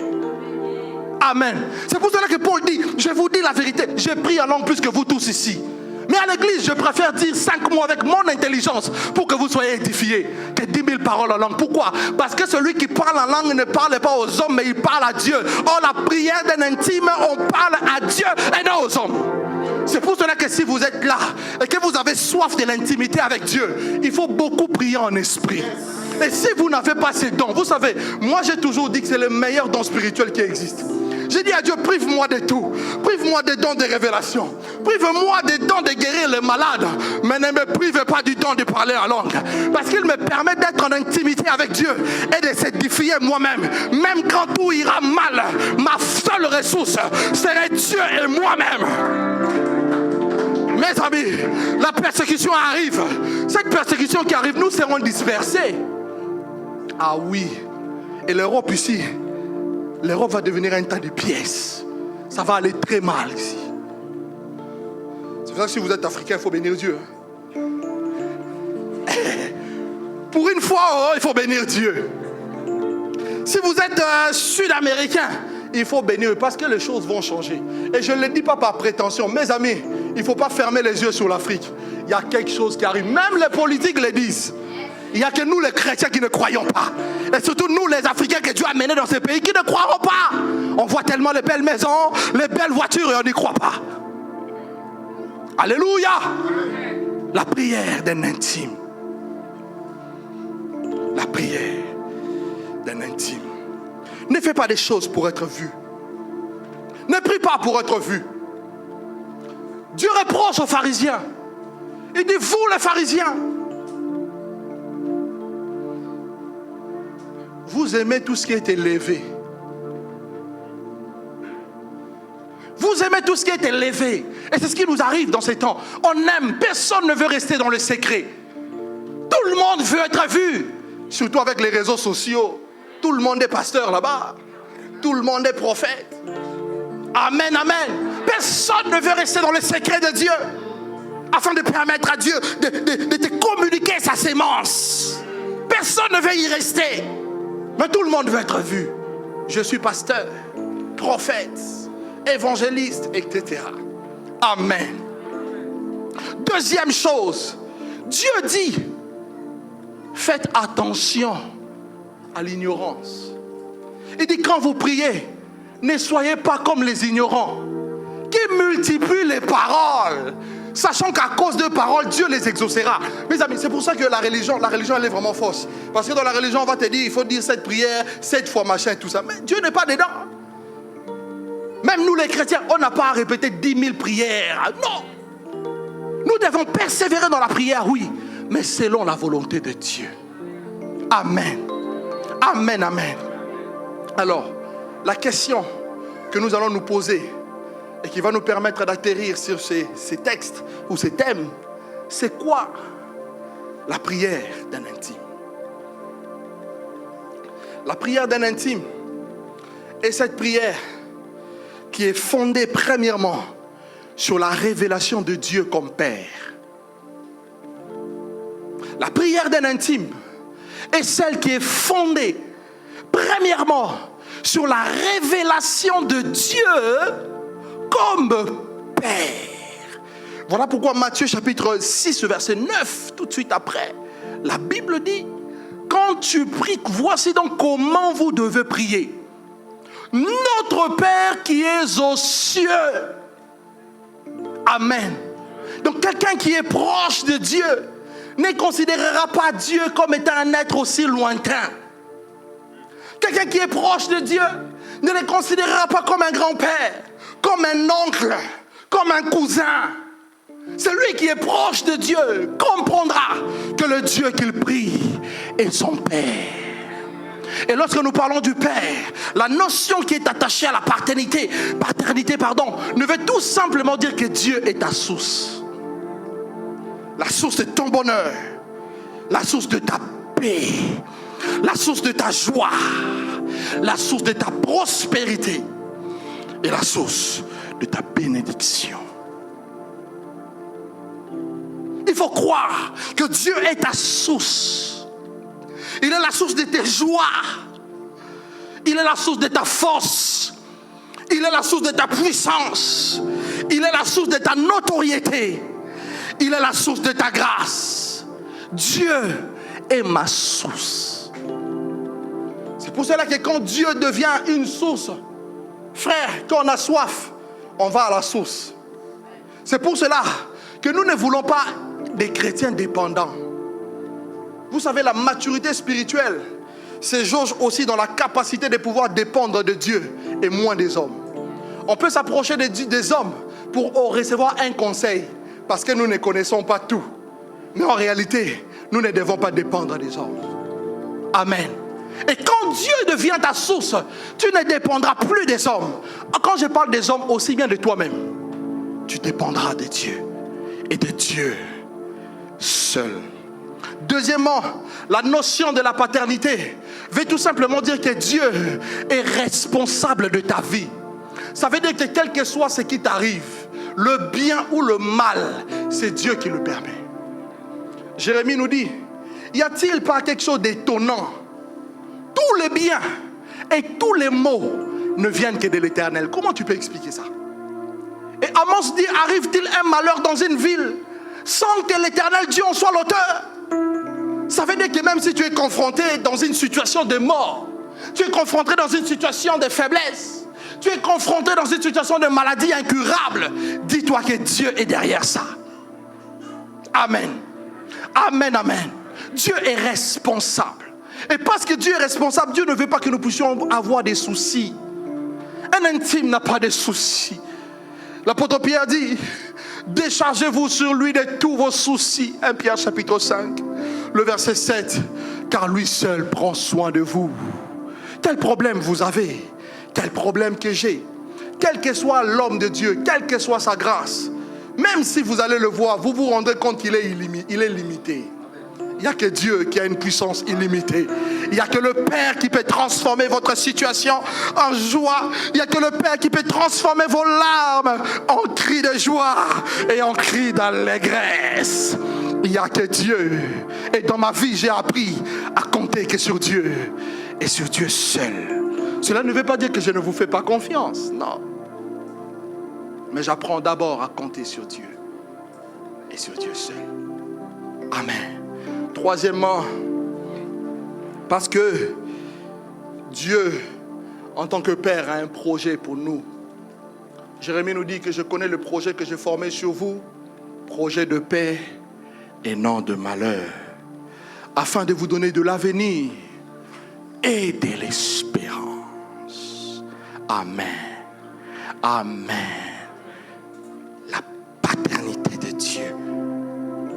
Amen. C'est pour cela que Paul dit, je vous dis la vérité, je prie en langue plus que vous tous ici. Mais à l'église, je préfère dire 5 mots avec mon intelligence pour que vous soyez édifiés que 10 000 paroles en langue. Pourquoi? Parce que celui qui parle en langue ne parle pas aux hommes, mais il parle à Dieu. Or, la prière d'un intime, on parle à Dieu et non aux hommes. C'est pour cela que si vous êtes là et que vous avez soif de l'intimité avec Dieu, il faut beaucoup prier en esprit. Et si vous n'avez pas ces dons, vous savez, moi j'ai toujours dit que c'est le meilleur don spirituel qui existe. J'ai dit à Dieu, prive-moi de tout. Prive-moi des dons de révélation. Prive-moi des dons de guérir les malades. Mais ne me prive pas du don de parler en langue. Parce qu'il me permet d'être en intimité avec Dieu et de s'édifier moi-même. Même quand tout ira mal, ma seule ressource serait Dieu et moi-même. Mes amis, la persécution arrive. Cette persécution qui arrive, nous serons dispersés. Ah oui. Et l'Europe ici, l'Europe va devenir un tas de pièces. Ça va aller très mal ici. C'est pour ça que si vous êtes africain, il faut bénir Dieu. Pour une fois, il faut bénir Dieu. Si vous êtes sud-américain, il faut bénir parce que les choses vont changer. Et je ne le dis pas par prétention. Mes amis, il ne faut pas fermer les yeux sur l'Afrique. Il y a quelque chose qui arrive. Même les politiques le disent. Il n'y a que nous les chrétiens qui ne croyons pas. Et surtout nous les Africains que Dieu a menés dans ces pays qui ne croiront pas. On voit tellement les belles maisons, les belles voitures et on n'y croit pas. Alléluia. La prière d'un intime. La prière d'un intime. Ne fais pas des choses pour être vu. Ne prie pas pour être vu. Dieu reproche aux pharisiens. Il dit, vous les pharisiens, vous aimez tout ce qui est élevé. Vous aimez tout ce qui est élevé. Et c'est ce qui nous arrive dans ces temps. On aime, personne ne veut rester dans le secret. Tout le monde veut être vu. Surtout avec les réseaux sociaux. Tout le monde est pasteur là-bas. Tout le monde est prophète. Amen, amen. Personne ne veut rester dans le secret de Dieu. Afin de permettre à Dieu de te communiquer sa sémence. Personne ne veut y rester. Mais tout le monde veut être vu. Je suis pasteur, prophète, évangéliste, etc. Amen. Deuxième chose, Dieu dit, faites attention à l'ignorance. Il dit, quand vous priez, ne soyez pas comme les ignorants qui multiplient les paroles, sachant qu'à cause de paroles, Dieu les exaucera. Mes amis, c'est pour ça que la religion elle est vraiment fausse. Parce que dans la religion, on va te dire, il faut dire cette prière, 7 fois machin, tout ça. Mais Dieu n'est pas dedans. Même nous les chrétiens, on n'a pas à répéter 10 000 prières. Non. Nous devons persévérer dans la prière, oui, mais selon la volonté de Dieu. Amen. Amen, amen. Alors, la question que nous allons nous poser et qui va nous permettre d'atterrir sur ces textes ou ces thèmes, c'est quoi la prière d'un intime? La prière d'un intime est cette prière qui est fondée premièrement sur la révélation de Dieu comme Père. La prière d'un intime est celle qui est fondée premièrement sur la révélation de Dieu comme Père. Voilà pourquoi Matthieu chapitre 6 verset 9, tout de suite après, la Bible dit, quand tu pries, voici donc comment vous devez prier. Notre Père qui est aux cieux. Amen. Donc quelqu'un qui est proche de Dieu ne considérera pas Dieu comme étant un être aussi lointain. Quelqu'un qui est proche de Dieu ne le considérera pas comme un grand-père, comme un oncle, comme un cousin. Celui qui est proche de Dieu comprendra que le Dieu qu'il prie est son Père. Et lorsque nous parlons du Père, la notion qui est attachée à la paternité, ne veut tout simplement dire que Dieu est ta source. La source de ton bonheur, la source de ta paix, la source de ta joie, la source de ta prospérité et la source de ta bénédiction. Il faut croire que Dieu est ta source. Il est la source de tes joies. Il est la source de ta force. Il est la source de ta puissance. Il est la source de ta notoriété. Il est la source de ta grâce. Dieu est ma source. C'est pour cela que quand Dieu devient une source, frère, quand on a soif, on va à la source. C'est pour cela que nous ne voulons pas des chrétiens dépendants. Vous savez, la maturité spirituelle se jauge aussi dans la capacité de pouvoir dépendre de Dieu et moins des hommes. On peut s'approcher des hommes pour recevoir un conseil parce que nous ne connaissons pas tout. Mais en réalité, nous ne devons pas dépendre des hommes. Amen. Et quand Dieu devient ta source, tu ne dépendras plus des hommes. Quand je parle des hommes, aussi bien de toi-même. Tu dépendras de Dieu et de Dieu seul. Deuxièmement, la notion de la paternité veut tout simplement dire que Dieu est responsable de ta vie. Ça veut dire que quel que soit ce qui t'arrive, le bien ou le mal, c'est Dieu qui le permet. Jérémie nous dit, y a-t-il pas quelque chose d'étonnant? Tous les biens et tous les maux ne viennent que de l'Éternel. Comment tu peux expliquer ça? Et Amos dit, arrive-t-il un malheur dans une ville sans que l'Éternel Dieu en soit l'auteur? Ça veut dire que même si tu es confronté dans une situation de mort, tu es confronté dans une situation de faiblesse, tu es confronté dans une situation de maladie incurable, dis-toi que Dieu est derrière ça. Amen. Amen, amen. Dieu est responsable. Et parce que Dieu est responsable, Dieu ne veut pas que nous puissions avoir des soucis. Un intime n'a pas de soucis. L'apôtre Pierre dit, déchargez-vous sur lui de tous vos soucis. 1 Pierre chapitre 5, le verset 7. Car lui seul prend soin de vous. Quel problème vous avez? Quel problème que j'ai? Quel que soit l'homme de Dieu, quelle que soit sa grâce, même si vous allez le voir, vous vous rendrez compte qu'il est limité. Il n'y a que Dieu qui a une puissance illimitée. Il n'y a que le Père qui peut transformer votre situation en joie. Il n'y a que le Père qui peut transformer vos larmes en cris de joie et en cris d'allégresse. Il n'y a que Dieu. Et dans ma vie, j'ai appris à compter que sur Dieu et sur Dieu seul. Cela ne veut pas dire que je ne vous fais pas confiance, non. Mais j'apprends d'abord à compter sur Dieu et sur Dieu seul. Amen. Troisièmement, parce que Dieu, en tant que Père, a un projet pour nous. Jérémie nous dit que je connais le projet que j'ai formé sur vous, projet de paix et non de malheur, afin de vous donner de l'avenir et de l'espérance. Amen. Amen. La paternité de Dieu.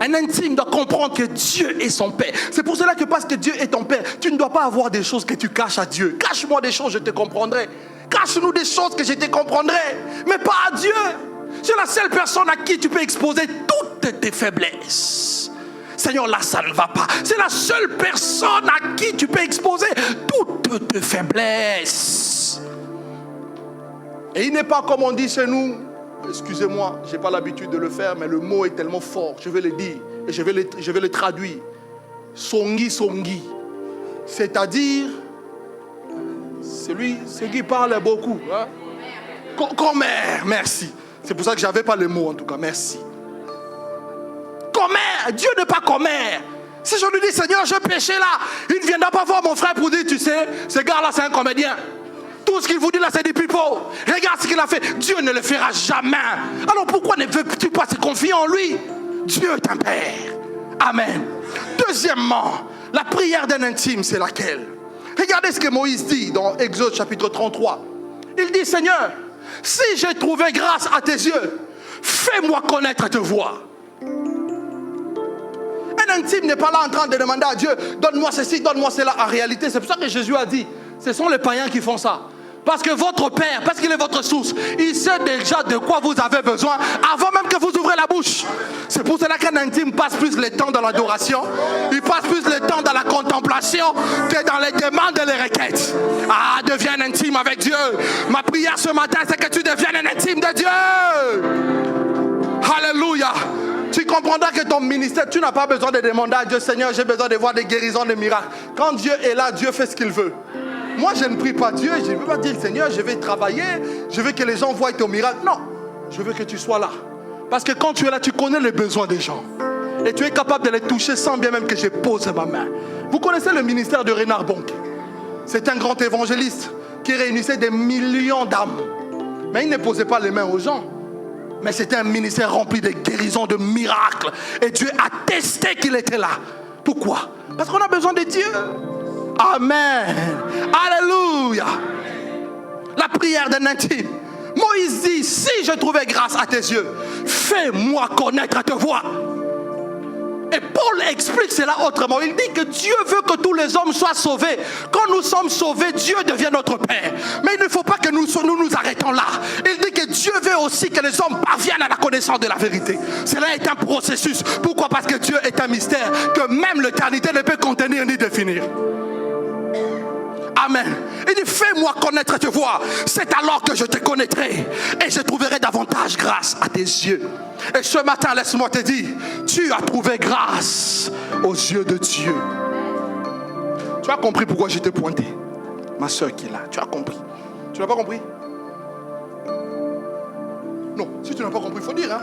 Un intime doit comprendre que Dieu est son Père. C'est pour cela que parce que Dieu est ton Père, tu ne dois pas avoir des choses que tu caches à Dieu. Cache-moi des choses, je te comprendrai. Cache-nous des choses que je te comprendrai. Mais pas à Dieu. C'est la seule personne à qui tu peux exposer toutes tes faiblesses. Seigneur, là ça ne va pas. C'est la seule personne à qui tu peux exposer toutes tes faiblesses. Et il n'est pas comme on dit chez nous. Excusez-moi, je n'ai pas l'habitude de le faire, mais le mot est tellement fort. Je vais le dire et je vais le traduire. Songi, songi. C'est-à-dire, celui qui parle beaucoup. Hein? Commère, merci. C'est pour ça que je n'avais pas le mot en tout cas, merci. Commère, Dieu n'est pas commère. Si je lui dis, Seigneur, je péchais là, il ne viendra pas voir mon frère pour dire, tu sais, ce gars-là c'est un comédien. Tout ce qu'il vous dit là, c'est des pipeaux. Regarde ce qu'il a fait. Dieu ne le fera jamais. Alors pourquoi ne veux-tu pas se confier en lui? Dieu est un Père. Amen. Deuxièmement, la prière d'un intime, c'est laquelle? Regardez ce que Moïse dit dans Exode chapitre 33. Il dit, Seigneur, si j'ai trouvé grâce à tes yeux, fais-moi connaître tes voies. Un intime n'est pas là en train de demander à Dieu, donne-moi ceci, donne-moi cela. En réalité, c'est pour ça que Jésus a dit, ce sont les païens qui font ça. Parce que votre Père, parce qu'il est votre source, il sait déjà de quoi vous avez besoin avant même que vous ouvrez la bouche. C'est pour cela qu'un intime passe plus le temps dans l'adoration, il passe plus le temps dans la contemplation que dans les demandes et les requêtes. Ah, deviens un intime avec Dieu. Ma prière ce matin, c'est que tu deviennes un intime de Dieu. Alléluia. Tu comprendras que ton ministère, tu n'as pas besoin de demander à Dieu, Seigneur, j'ai besoin de voir des guérisons, des miracles. Quand Dieu est là, Dieu fait ce qu'il veut. Moi, je ne prie pas Dieu, je ne veux pas dire, Seigneur, je vais travailler, je veux que les gens voient ton miracle. Non, je veux que tu sois là. Parce que quand tu es là, tu connais les besoins des gens. Et tu es capable de les toucher sans bien même que je pose ma main. Vous connaissez le ministère de Renard Bonk. C'est un grand évangéliste qui réunissait des millions d'âmes. Mais il ne posait pas les mains aux gens. Mais c'était un ministère rempli de guérisons, de miracles. Et Dieu attestait qu'il était là. Pourquoi? Parce qu'on a besoin de Dieu. Amen. Alléluia. La prière d'un intime. Moïse dit, si je trouvais grâce à tes yeux, fais-moi connaître tes voies. Et Paul explique cela autrement. Il dit que Dieu veut que tous les hommes soient sauvés. Quand nous sommes sauvés, Dieu devient notre Père. Mais il ne faut pas que nous arrêtons là. Il dit que Dieu veut aussi que les hommes parviennent à la connaissance de la vérité. Cela est un processus. Pourquoi? Parce que Dieu est un mystère que même l'éternité ne peut contenir ni définir. Amen. Il dit, fais-moi connaître tes voies. C'est alors que je te connaîtrai. Et je trouverai davantage grâce à tes yeux. Et ce matin, laisse-moi te dire, tu as trouvé grâce aux yeux de Dieu. Tu as compris pourquoi je t'ai pointé? Ma soeur qui est là, tu as compris? Tu n'as pas compris? Non, si tu n'as pas compris, il faut dire. Hein?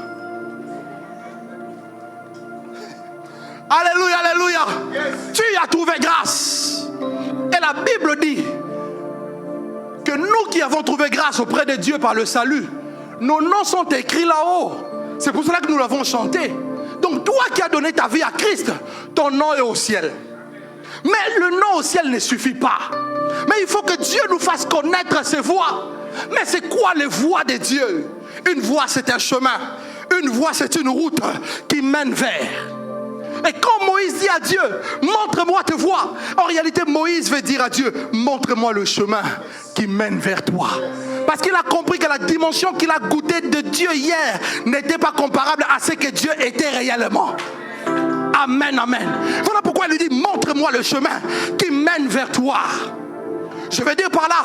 Alléluia, alléluia. Tu as trouvé grâce. Et la Bible dit que nous qui avons trouvé grâce auprès de Dieu par le salut, nos noms sont écrits là-haut. C'est pour cela que nous l'avons chanté. Donc toi qui as donné ta vie à Christ, ton nom est au ciel. Mais le nom au ciel ne suffit pas. Mais il faut que Dieu nous fasse connaître ses voies. Mais c'est quoi les voies de Dieu? Une voie, c'est un chemin. Une voie, c'est une route qui mène vers. Et quand Moïse dit à Dieu, montre-moi tes voies, en réalité Moïse veut dire à Dieu, montre-moi le chemin qui mène vers toi. Parce qu'il a compris que la dimension qu'il a goûtée de Dieu hier n'était pas comparable à ce que Dieu était réellement. Amen, amen. Voilà pourquoi il lui dit, montre-moi le chemin qui mène vers toi. Je vais dire par là,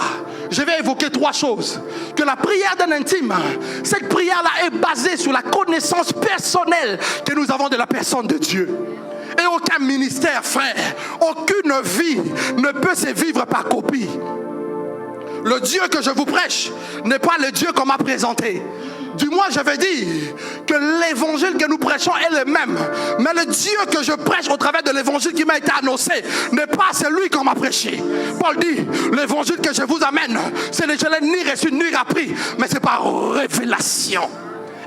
je vais évoquer 3 choses. Que la prière d'un intime, cette prière-là est basée sur la connaissance personnelle que nous avons de la personne de Dieu. Et aucun ministère, frère, aucune vie ne peut se vivre par copie. Le Dieu que je vous prêche n'est pas le Dieu qu'on m'a présenté. Du moins, je vais dire que l'évangile que nous prêchons est le même. Mais le Dieu que je prêche au travers de l'évangile qui m'a été annoncé n'est pas celui qu'on m'a prêché. Paul dit, l'évangile que je vous amène, je ne l'ai ni reçu ni appris, mais c'est par révélation.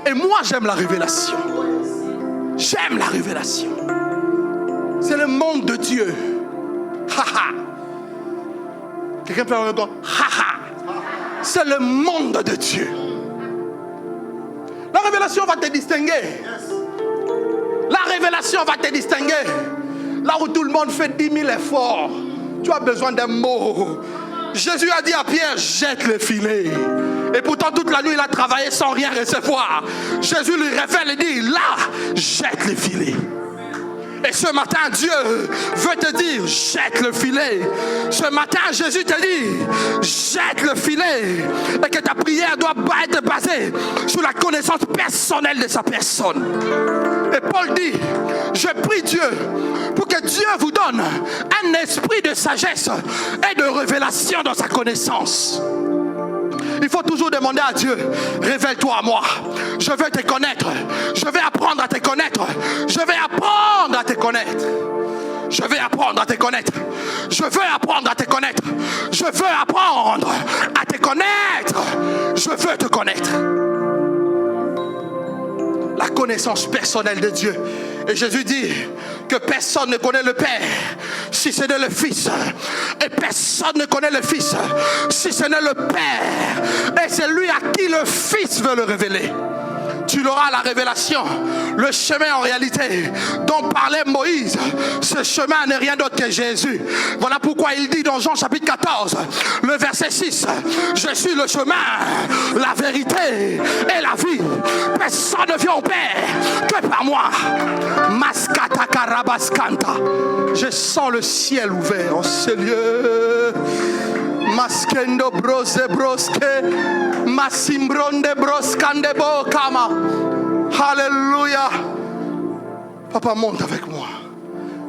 Et moi, j'aime la révélation. J'aime la révélation. C'est le monde de Dieu. Quelqu'un peut dire, c'est le monde de Dieu. La révélation va te distinguer. La révélation va te distinguer. Là où tout le monde fait 10 000 efforts, tu as besoin d'un mot. Jésus a dit à Pierre, jette le filet. Et pourtant toute la nuit il a travaillé sans rien recevoir. Jésus lui révèle et dit, là, jette le filet. Et ce matin, Dieu veut te dire, jette le filet. Ce matin, Jésus te dit, jette le filet. Et que ta prière doit être basée sur la connaissance personnelle de sa personne. Et Paul dit, je prie Dieu pour que Dieu vous donne un esprit de sagesse et de révélation dans sa connaissance. Il faut toujours demander à Dieu, révèle-toi à moi. Je veux te connaître. Je vais apprendre à te connaître. Je vais apprendre à te connaître. Je vais apprendre à te connaître. Je veux apprendre à te connaître. Je veux apprendre à te connaître. Je veux te connaître. La connaissance personnelle de Dieu. Et Jésus dit que personne ne connaît le Père si ce n'est le Fils. Et personne ne connaît le Fils si ce n'est le Père. Et c'est lui à qui le Fils veut le révéler. Tu l'auras la révélation. Le chemin en réalité dont parlait Moïse, ce chemin n'est rien d'autre que Jésus. Voilà pourquoi il dit dans Jean chapitre 14, le verset 6, je suis le chemin, la vérité et la vie. Personne ne vient au Père que par moi. Maskata karabaskanta. Je sens le ciel ouvert en ce lieu. Maskendo brose broske, masimbronde broskande bo kama. Alléluia. Papa, monte avec moi.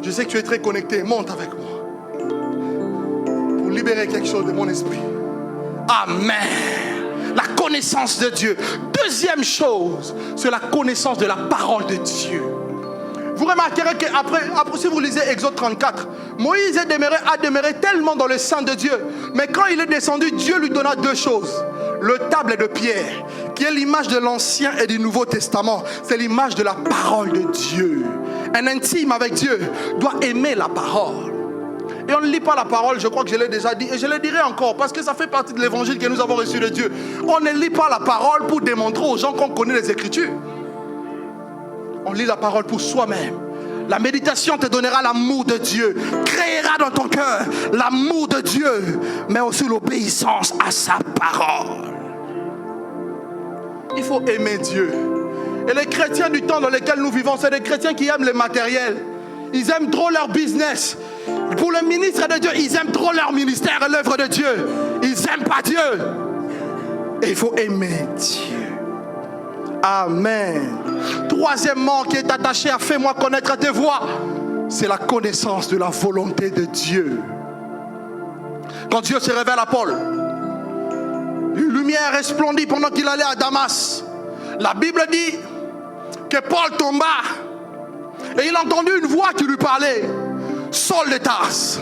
Je sais que tu es très connecté. Monte avec moi pour libérer quelque chose de mon esprit. Amen. La connaissance de Dieu. Deuxième chose, c'est la connaissance de la parole de Dieu. Vous remarquerez qu'après, si vous lisez Exode 34, Moïse a demeuré tellement dans le sein de Dieu. Mais quand il est descendu, Dieu lui donna 2 choses. Le tablet de pierre, qui est l'image de l'Ancien et du Nouveau Testament. C'est l'image de la parole de Dieu. Un intime avec Dieu doit aimer la parole. Et on ne lit pas la parole, je crois que je l'ai déjà dit, et je le dirai encore, parce que ça fait partie de l'évangile que nous avons reçu de Dieu. On ne lit pas la parole pour démontrer aux gens qu'on connaît les Écritures. On lit la parole pour soi-même. La méditation te donnera l'amour de Dieu, créera dans ton cœur l'amour de Dieu, mais aussi l'obéissance à sa parole. Il faut aimer Dieu. Et les chrétiens du temps dans lequel nous vivons, c'est des chrétiens qui aiment le matériel. Ils aiment trop leur business. Pour le ministre de Dieu, ils aiment trop leur ministère et l'œuvre de Dieu. Ils n'aiment pas Dieu. Et il faut aimer Dieu. Amen. Troisièmement, qui est attaché à fais-moi connaître tes voies, c'est la connaissance de la volonté de Dieu. Quand Dieu se révèle à Paul, une lumière resplendit pendant qu'il allait à Damas. La Bible dit que Paul tomba Et il a entendu une voix qui lui parlait. Saul de Tarse,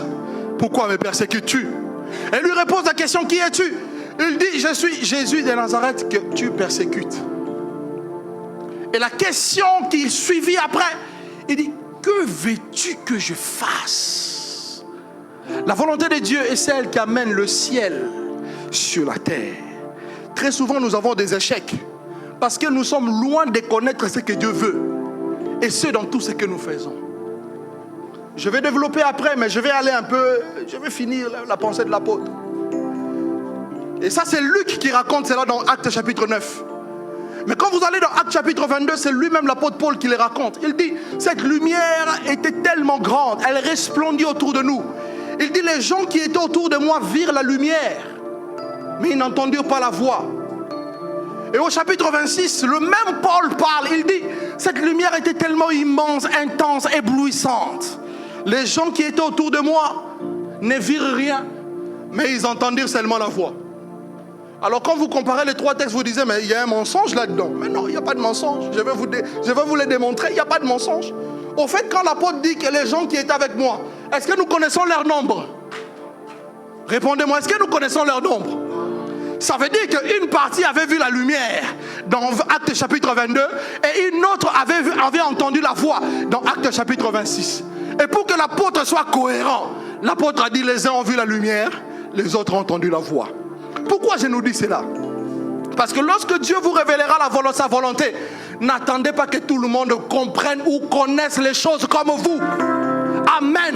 pourquoi me persécutes-tu? Et lui repose la question, qui es-tu? Il dit, je suis Jésus de Nazareth que tu persécutes. Et la question qui suivit après, il dit, que veux-tu que je fasse? La volonté de Dieu est celle qui amène le ciel sur la terre. Très souvent nous avons des échecs parce que nous sommes loin de connaître ce que Dieu veut, et ce dans tout ce que nous faisons. Je vais développer après, mais je vais aller un peu, je vais finir la pensée de l'apôtre. Et ça c'est Luc qui raconte cela dans Actes chapitre 9. Mais quand vous allez dans Actes chapitre 22, c'est lui-même l'apôtre Paul qui les raconte. Il dit, cette lumière était tellement grande, elle resplendit autour de nous. Il dit, les gens qui étaient autour de moi virent la lumière, mais ils n'entendirent pas la voix. Et au chapitre 26, le même Paul parle, il dit, cette lumière était tellement immense, intense, éblouissante. Les gens qui étaient autour de moi ne virent rien, mais ils entendirent seulement la voix. Alors quand vous comparez les trois textes, vous disiez, mais il y a un mensonge là-dedans. Mais non, il n'y a pas de mensonge. Je vais vous le démontrer, il n'y a pas de mensonge. Au fait, quand l'apôtre dit que les gens qui étaient avec moi, est-ce que nous connaissons leur nombre? Répondez-moi, est-ce que nous connaissons leur nombre? Ça veut dire qu'une partie avait vu la lumière dans Actes chapitre 22 et une autre avait entendu la voix dans Actes chapitre 26. Et pour que l'apôtre soit cohérent, l'apôtre a dit, les uns ont vu la lumière, les autres ont entendu la voix. Pourquoi je nous dis cela? Parce que lorsque Dieu vous révélera sa volonté, n'attendez pas que tout le monde comprenne ou connaisse les choses comme vous. Amen.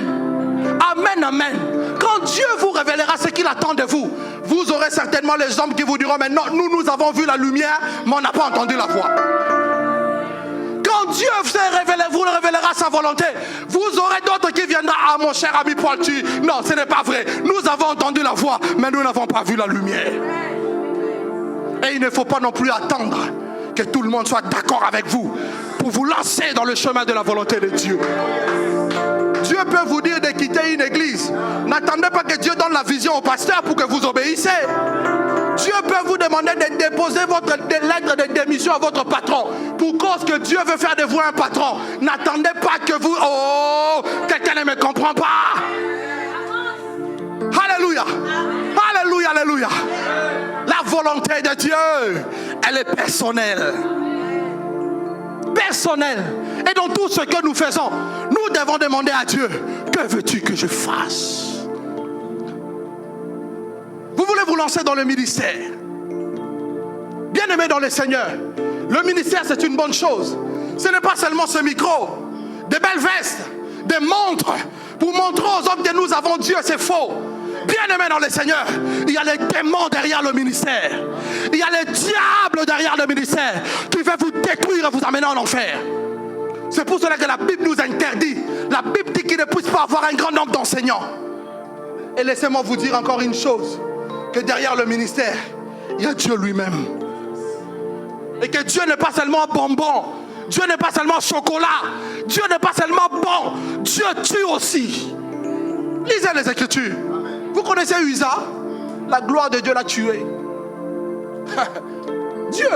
Amen, amen. Quand Dieu vous révélera ce qu'il attend de vous, vous aurez certainement les hommes qui vous diront, mais non, nous avons vu la lumière, mais on n'a pas entendu la voix. Quand Dieu vous révélera sa volonté, vous aurez d'autres qui viendront, ah mon cher ami Paul, non, ce n'est pas vrai. Nous avons entendu la voix, mais nous n'avons pas vu la lumière. Et il ne faut pas non plus attendre que tout le monde soit d'accord avec vous pour vous lancer dans le chemin de la volonté de Dieu. Dieu peut vous dire de quitter une église. N'attendez pas que Dieu donne la vision au pasteur pour que vous obéissez. Dieu peut vous demander de déposer votre lettre de démission à votre patron pour cause que Dieu veut faire de vous un patron. N'attendez pas que vous... Oh, quelqu'un ne me comprend pas. Alléluia. Alléluia, alléluia. La volonté de Dieu, elle est personnelle. Personnelle. Et dans tout ce que nous faisons, nous devons demander à Dieu, que veux-tu que je fasse? Vous voulez vous lancer dans le ministère. Bien-aimés dans le Seigneur, le ministère c'est une bonne chose. Ce n'est pas seulement ce micro, des belles vestes, des montres pour montrer aux hommes que nous avons Dieu, c'est faux. Bien-aimés dans le Seigneur, il y a les démons derrière le ministère. Il y a les diables derrière le ministère qui veulent vous détruire et vous amener en enfer. C'est pour cela que la Bible nous interdit. La Bible dit qu'il ne puisse pas avoir un grand nombre d'enseignants. Et laissez-moi vous dire encore une chose, que derrière le ministère, il y a Dieu lui-même. Et que Dieu n'est pas seulement bonbon, Dieu n'est pas seulement chocolat, Dieu n'est pas seulement bon, Dieu tue aussi. Lisez les Écritures. Vous connaissez Uza? La gloire de Dieu l'a tué. Dieu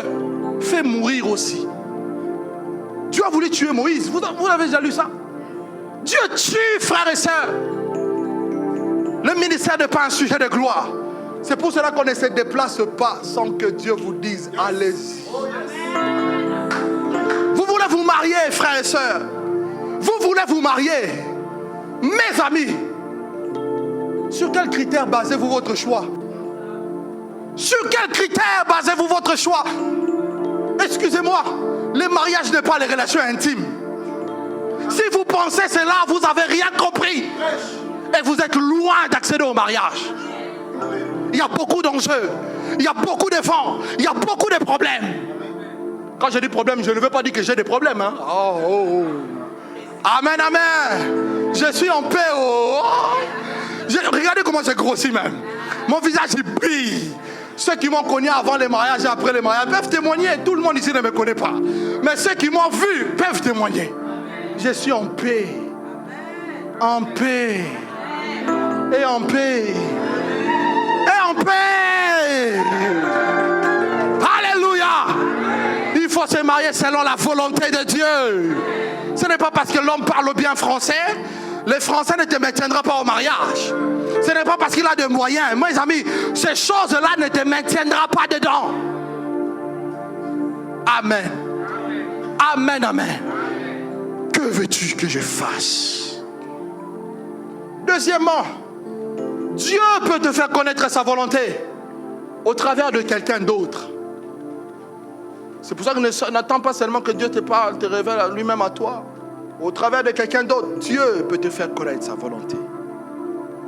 fait mourir aussi. Dieu a voulu tuer Moïse. Vous avez déjà lu ça? Dieu tue, frères et sœurs. Le ministère n'est pas un sujet de gloire. C'est pour cela qu'on ne se déplace pas sans que Dieu vous dise allez-y. Vous voulez vous marier, frères et sœurs? Vous voulez vous marier? Mes amis, sur quels critères basez-vous votre choix? Sur quels critères basez-vous votre choix? Excusez-moi, le mariage n'est pas les relations intimes. Si vous pensez cela, vous n'avez rien compris. Et vous êtes loin d'accéder au mariage. Il y a beaucoup d'enjeux, il y a beaucoup de vents, il y a beaucoup de problèmes. Quand je dis problème, je ne veux pas dire que j'ai des problèmes. Hein? Oh. Amen, amen. Je suis en paix. Regardez comment j'ai grossi même. Mon visage il brille. Ceux qui m'ont connu avant les mariages et après les mariages peuvent témoigner. Tout le monde ici ne me connaît pas. Mais ceux qui m'ont vu peuvent témoigner. Je suis en paix. En paix. Et en paix. Et en paix. Alléluia. Il faut se marier marier selon la volonté de Dieu. Ce n'est pas parce que l'homme parle bien français, les Français ne te maintiendront pas au mariage. Ce n'est pas parce qu'il a des moyens. Mes amis, ces choses-là ne te maintiendront pas dedans. Amen. Amen, amen. Que veux-tu que je fasse? Deuxièmement, Dieu peut te faire connaître sa volonté au travers de quelqu'un d'autre. C'est pour ça que n'attends pas seulement que Dieu te parle, te révèle lui-même à toi. Au travers de quelqu'un d'autre, Dieu peut te faire connaître sa volonté.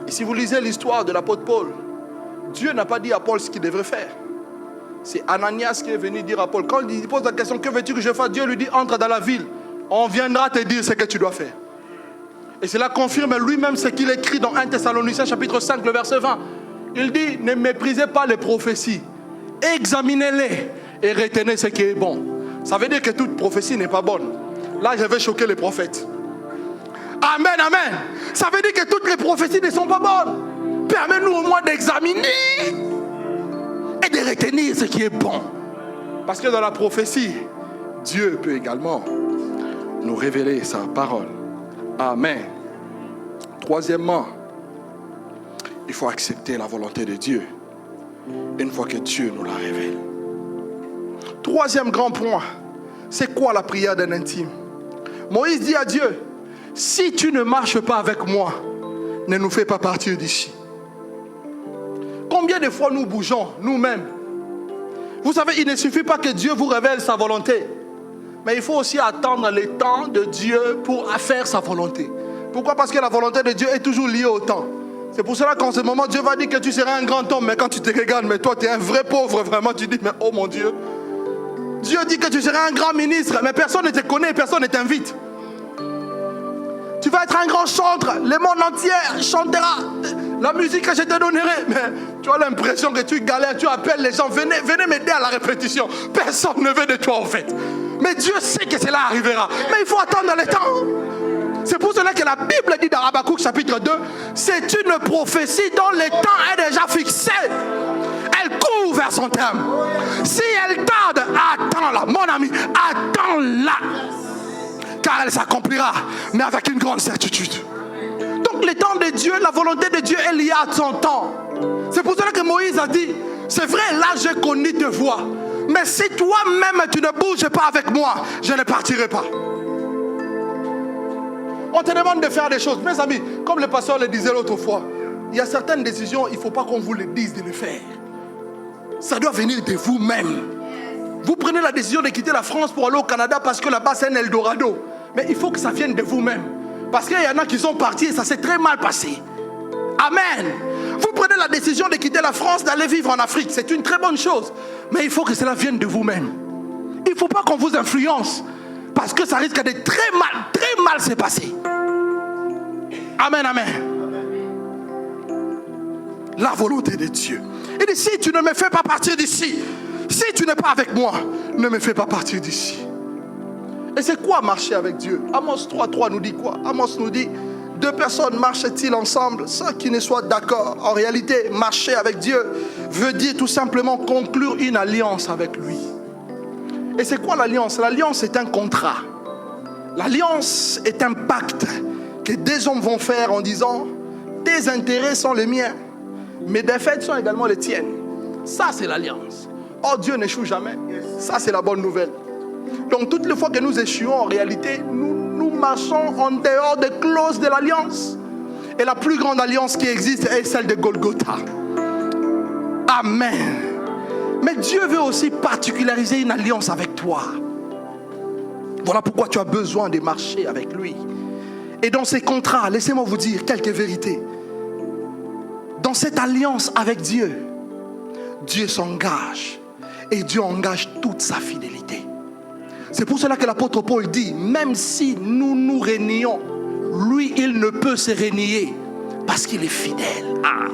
Et si vous lisez l'histoire de l'apôtre Paul, Dieu n'a pas dit à Paul ce qu'il devrait faire. C'est Ananias qui est venu dire à Paul, quand il pose la question, que veux-tu que je fasse? Dieu lui dit, entre dans la ville, on viendra te dire ce que tu dois faire. Et cela confirme lui-même ce qu'il écrit dans 1 Thessaloniciens chapitre 5, le verset 20. Il dit, ne méprisez pas les prophéties, examinez-les et retenez ce qui est bon. Ça veut dire que toute prophétie n'est pas bonne. Là, je vais choquer les prophètes. Amen, amen. Ça veut dire que toutes les prophéties ne sont pas bonnes. Permets-nous au moins d'examiner et de retenir ce qui est bon. Parce que dans la prophétie, Dieu peut également nous révéler sa parole. Amen. Troisièmement, il faut accepter la volonté de Dieu une fois que Dieu nous la révèle. Troisième grand point, c'est quoi la prière d'un intime? Moïse dit à Dieu, si tu ne marches pas avec moi, ne nous fais pas partir d'ici. Combien de fois nous bougeons nous-mêmes? Vous savez, il ne suffit pas que Dieu vous révèle sa volonté, mais il faut aussi attendre le temps de Dieu pour faire sa volonté. Pourquoi? Parce que la volonté de Dieu est toujours liée au temps. C'est pour cela qu'en ce moment, Dieu va dire que tu seras un grand homme, mais quand tu te regardes, mais toi tu es un vrai pauvre, vraiment, tu dis, mais oh mon Dieu. Dieu dit que tu seras un grand ministre, mais personne ne te connaît, personne ne t'invite. Tu vas être un grand chanteur, le monde entier chantera la musique que je te donnerai. Mais tu as l'impression que tu galères, tu appelles les gens, venez m'aider à la répétition. Personne ne veut de toi en fait. Mais Dieu sait que cela arrivera. Mais il faut attendre le temps. C'est pour cela que la Bible dit dans Habakkuk chapitre 2, c'est une prophétie dont le temps est déjà fixé. Elle court vers son terme. Si elle tarde, attends-la, mon ami, attends-la. Car elle s'accomplira, mais avec une grande certitude. Donc le temps de Dieu, la volonté de Dieu est liée à son temps. C'est pour cela que Moïse a dit, c'est vrai, là j'ai connu tes voix, mais si toi-même tu ne bouges pas avec moi, je ne partirai pas. On te demande de faire des choses. Mes amis, comme le pasteur le disait l'autre fois, il y a certaines décisions, il ne faut pas qu'on vous le dise de les faire. Ça doit venir de vous-même. Vous prenez la décision de quitter la France pour aller au Canada parce que là-bas c'est un Eldorado. Mais il faut que ça vienne de vous-même. Parce qu'il y en a qui sont partis et ça s'est très mal passé. Amen. Vous prenez la décision de quitter la France, d'aller vivre en Afrique. C'est une très bonne chose. Mais il faut que cela vienne de vous-même. Il ne faut pas qu'on vous influence. Parce que ça risque de très mal se passer. Amen, amen. La volonté de Dieu. Il dit, si tu ne me fais pas partir d'ici, si tu n'es pas avec moi, ne me fais pas partir d'ici. Et c'est quoi marcher avec Dieu? Amos 3:3 nous dit quoi? Amos nous dit, deux personnes marchent-ils ensemble sans qu'ils ne soient d'accord? En réalité, marcher avec Dieu veut dire tout simplement conclure une alliance avec lui. Et c'est quoi l'alliance? L'alliance est un contrat. L'alliance est un pacte que des hommes vont faire en disant, tes intérêts sont les miens, mes défaites sont également les tiennes. Ça c'est l'alliance. Oh, Dieu n'échoue jamais. Ça c'est la bonne nouvelle. Donc toutes les fois que nous échouons, en réalité, nous marchons en dehors des clauses de l'alliance. Et la plus grande alliance qui existe est celle de Golgotha. Amen. Mais Dieu veut aussi particulariser une alliance avec toi. Voilà pourquoi tu as besoin de marcher avec lui. Et dans ces contrats, laissez-moi vous dire quelques vérités. Dans cette alliance avec Dieu, Dieu s'engage. Et Dieu engage toute sa fidélité. C'est pour cela que l'apôtre Paul dit, même si nous nous rénions, lui, il ne peut se renier parce qu'il est fidèle. Ah,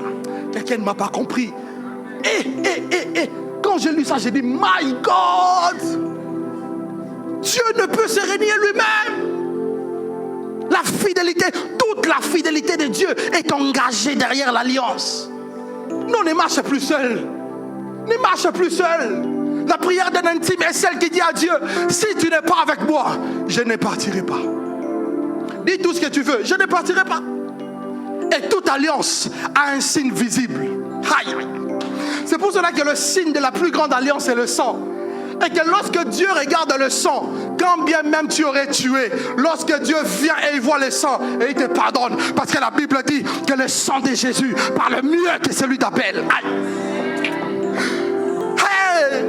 quelqu'un ne m'a pas compris. Quand j'ai lu ça, j'ai dit, my God! Dieu ne peut se renier lui-même. La fidélité, toute la fidélité de Dieu est engagée derrière l'alliance. Non, ne marche plus seul. Ne marche plus seul. La prière d'un intime est celle qui dit à Dieu, si tu n'es pas avec moi, je ne partirai pas. Dis tout ce que tu veux, je ne partirai pas. Et toute alliance a un signe visible. Aïe, aïe. C'est pour cela que le signe de la plus grande alliance est le sang. Et que lorsque Dieu regarde le sang, quand bien même tu aurais tué, lorsque Dieu vient et il voit le sang, et il te pardonne. Parce que la Bible dit que le sang de Jésus parle mieux que celui d'Abel. Aïe. Hey!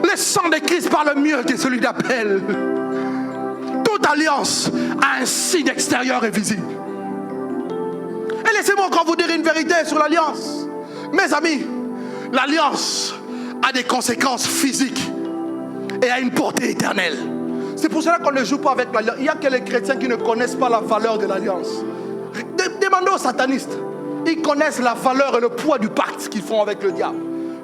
Le sang de Christ parle mieux que celui d'Abel. Toute alliance a un signe extérieur et visible. Et laissez-moi encore vous dire une vérité sur l'alliance. Mes amis, l'alliance a des conséquences physiques et a une portée éternelle. C'est pour cela qu'on ne joue pas avec l'alliance. Il n'y a que les chrétiens qui ne connaissent pas la valeur de l'alliance. Demandez aux satanistes. Ils connaissent la valeur et le poids du pacte qu'ils font avec le diable.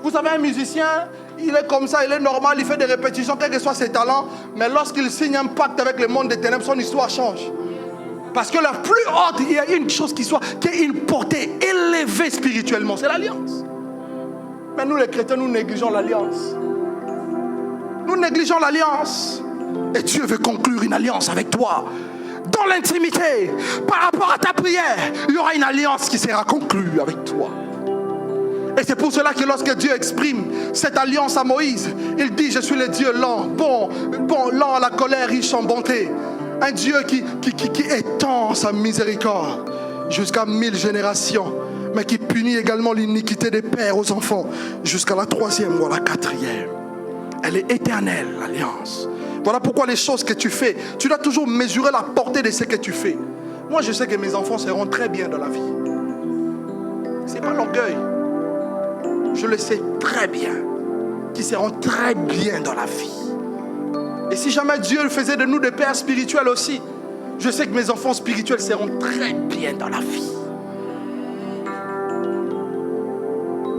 Vous savez, un musicien, il est comme ça, il est normal, il fait des répétitions, quels que soient ses talents. Mais lorsqu'il signe un pacte avec le monde des ténèbres, son histoire change. Parce que la plus haute, il y a une chose qui est une portée élevée spirituellement, c'est l'alliance. Mais nous les chrétiens, nous négligeons l'alliance. Nous négligeons l'alliance. Et Dieu veut conclure une alliance avec toi. Dans l'intimité, par rapport à ta prière, il y aura une alliance qui sera conclue avec toi. Et c'est pour cela que lorsque Dieu exprime cette alliance à Moïse, il dit, je suis le Dieu lent, bon, lent à la colère, riche en bonté. Un Dieu qui étend sa miséricorde jusqu'à 1000 générations, mais qui punit également l'iniquité des pères aux enfants jusqu'à la 3e ou à la 4e. Elle est éternelle, l'alliance. Voilà pourquoi les choses que tu fais, tu dois toujours mesurer la portée de ce que tu fais. Moi, je sais que mes enfants seront très bien dans la vie. Ce n'est pas l'orgueil. Je le sais très bien qu'ils seront très bien dans la vie. Et si jamais Dieu faisait de nous des pères spirituels aussi, je sais que mes enfants spirituels seront très bien dans la vie.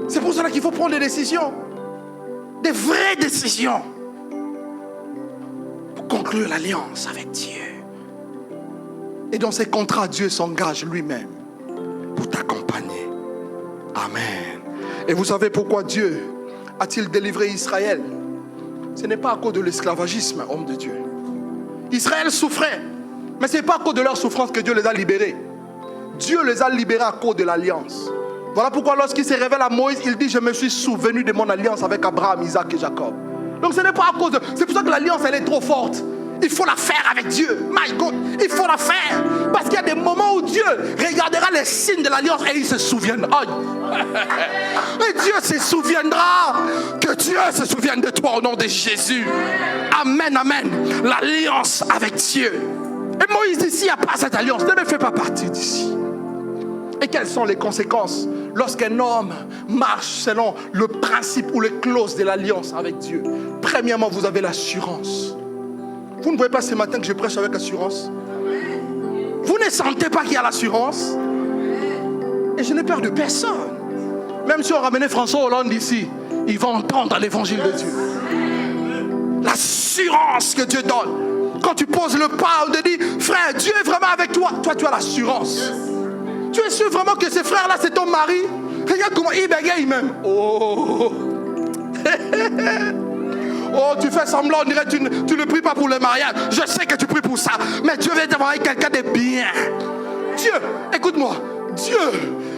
C'est pour cela qu'il faut prendre des décisions. Des vraies décisions. Pour conclure l'alliance avec Dieu. Et dans ces contrats, Dieu s'engage lui-même pour t'accompagner. Amen. Et vous savez pourquoi Dieu a-t-il délivré Israël? Ce n'est pas à cause de l'esclavagisme, homme de Dieu. Israël souffrait, mais ce n'est pas à cause de leur souffrance que Dieu les a libérés. Dieu les a libérés à cause de l'alliance. Voilà pourquoi lorsqu'il se révèle à Moïse, il dit, je me suis souvenu de mon alliance avec Abraham, Isaac et Jacob. Donc ce n'est pas à cause de... C'est pour ça que l'alliance, elle est trop forte. Il faut la faire avec Dieu. My God, il faut la faire. Parce qu'il y a des moments où Dieu regardera les signes de l'alliance et il se souviendra. Et Dieu se souviendra. Que Dieu se souvienne de toi au nom de Jésus. Amen, amen. L'alliance avec Dieu. Et Moïse dit, s'il n'y a pas cette alliance, ne me fais pas partie d'ici. Et quelles sont les conséquences lorsqu'un homme marche selon le principe ou les clauses de l'alliance avec Dieu? Premièrement, vous avez l'assurance. Vous ne voyez pas ce matin que je prêche avec assurance? Vous ne sentez pas qu'il y a l'assurance? Et je n'ai peur de personne. Même si on ramenait François Hollande ici, il va entendre l'évangile de Dieu. L'assurance que Dieu donne. Quand tu poses le pas, on te dit, frère, Dieu est vraiment avec toi. Toi, tu as l'assurance. Tu es sûr vraiment que ce frère-là, c'est ton mari? Regarde comment il bégaye même. Oh. Oh, tu fais semblant, on dirait que tu ne pries pas pour le mariage. Je sais que tu pries pour ça, mais Dieu veut t'envoyer quelqu'un de bien. Dieu, écoute-moi, Dieu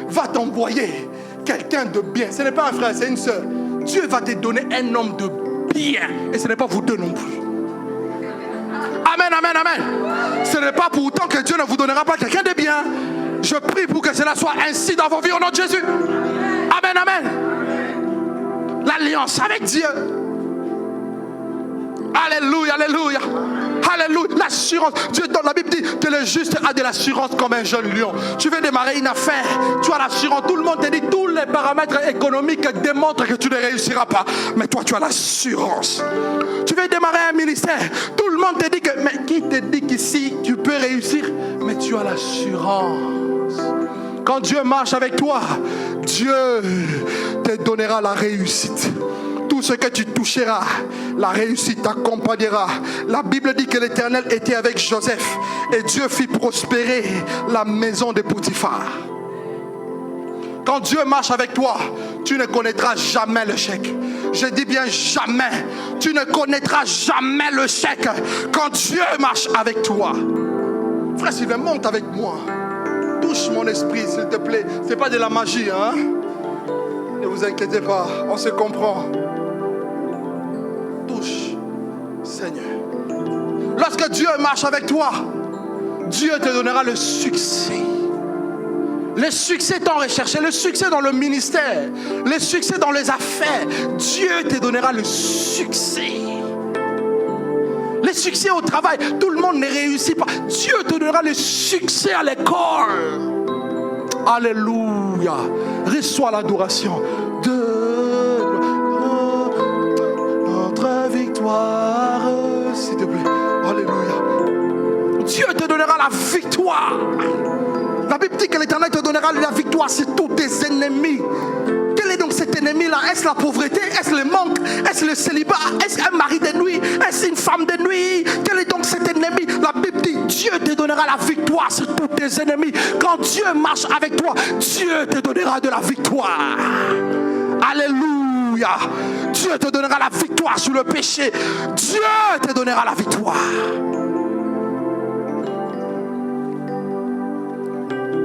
va t'envoyer quelqu'un de bien. Ce n'est pas un frère, c'est une soeur. Dieu va te donner un homme de bien. Et ce n'est pas vous deux non plus. Amen, amen, amen. Ce n'est pas pour autant que Dieu ne vous donnera pas quelqu'un de bien. Je prie pour que cela soit ainsi dans vos vies au nom de Jésus. Amen, amen. L'alliance avec Dieu. Alléluia, alléluia, alléluia. L'assurance. Dieu dans la Bible dit que le juste a de l'assurance comme un jeune lion. Tu veux démarrer une affaire, tu as l'assurance. Tout le monde te dit, tous les paramètres économiques démontrent que tu ne réussiras pas. Mais toi, tu as l'assurance. Tu veux démarrer un ministère, tout le monde te dit que... Mais qui te dit qu'ici, tu peux réussir? Mais tu as l'assurance. Quand Dieu marche avec toi, Dieu te donnera la réussite. Tout ce que tu toucheras, la réussite t'accompagnera. La Bible dit que l'Éternel était avec Joseph et Dieu fit prospérer la maison de Potiphar. Quand Dieu marche avec toi, tu ne connaîtras jamais l'échec. Je dis bien jamais. Tu ne connaîtras jamais l'échec quand Dieu marche avec toi. Frère Sylvain, monte avec moi. Touche mon esprit, s'il te plaît. Ce n'est pas de la magie, hein? Ne vous inquiétez pas, on se comprend. Touche, Seigneur. Lorsque Dieu marche avec toi, Dieu te donnera le succès. Le succès tant recherché, le succès dans le ministère, le succès dans les affaires. Dieu te donnera le succès. Le succès au travail, tout le monde ne réussit pas. Dieu te donnera le succès à l'école. Alléluia. Reçois l'adoration de notre victoire, s'il te plaît. Alléluia. Dieu te donnera la victoire. La Bible dit que l'Éternel te donnera la victoire sur tous tes ennemis. Quel est donc cet ennemi-là? Est-ce la pauvreté? Est-ce le manque? Est-ce le célibat? Est-ce un mari de nuit? Est-ce une femme de nuit? Quel est donc cet ennemi? La Bible dit, Dieu te donnera la victoire sur tous tes ennemis. Quand Dieu marche avec toi, Dieu te donnera de la victoire. Alléluia. Dieu te donnera la victoire sur le péché. Dieu te donnera la victoire.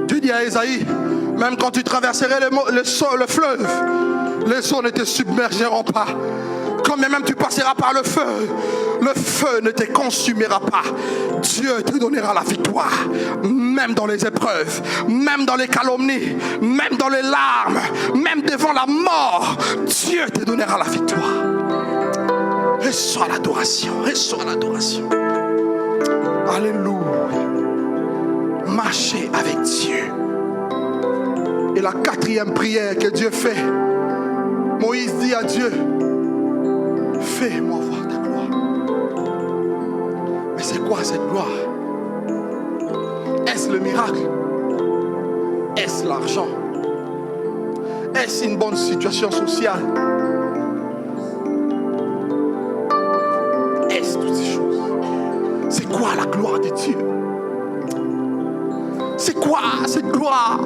Dieu dit à Ésaïe, même quand tu traverserais le fleuve, les eaux ne te submergeront pas. Quand même tu passeras par le feu ne te consumera pas. Dieu te donnera la victoire, même dans les épreuves, même dans les calomnies, même dans les larmes, même devant la mort. Dieu te donnera la victoire. Reçois l'adoration, reçois l'adoration. Alléluia. Marcher avec Dieu. Et la quatrième prière que Dieu fait, Moïse dit à Dieu, fais-moi voir ta gloire. Mais c'est quoi cette gloire? Est-ce le miracle? Est-ce l'argent? Est-ce une bonne situation sociale? Est-ce toutes ces choses? C'est quoi la gloire de Dieu? C'est quoi cette gloire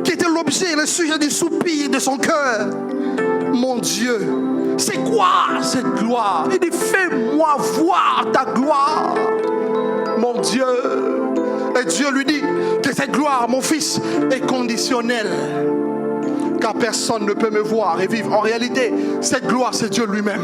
qui était l'objet, le sujet du soupir de son cœur? Mon Dieu, c'est quoi cette gloire? Il dit, fais-moi voir ta gloire, mon Dieu. Et Dieu lui dit que cette gloire, mon fils, est conditionnelle, car personne ne peut me voir et vivre. En réalité, cette gloire, c'est Dieu lui-même.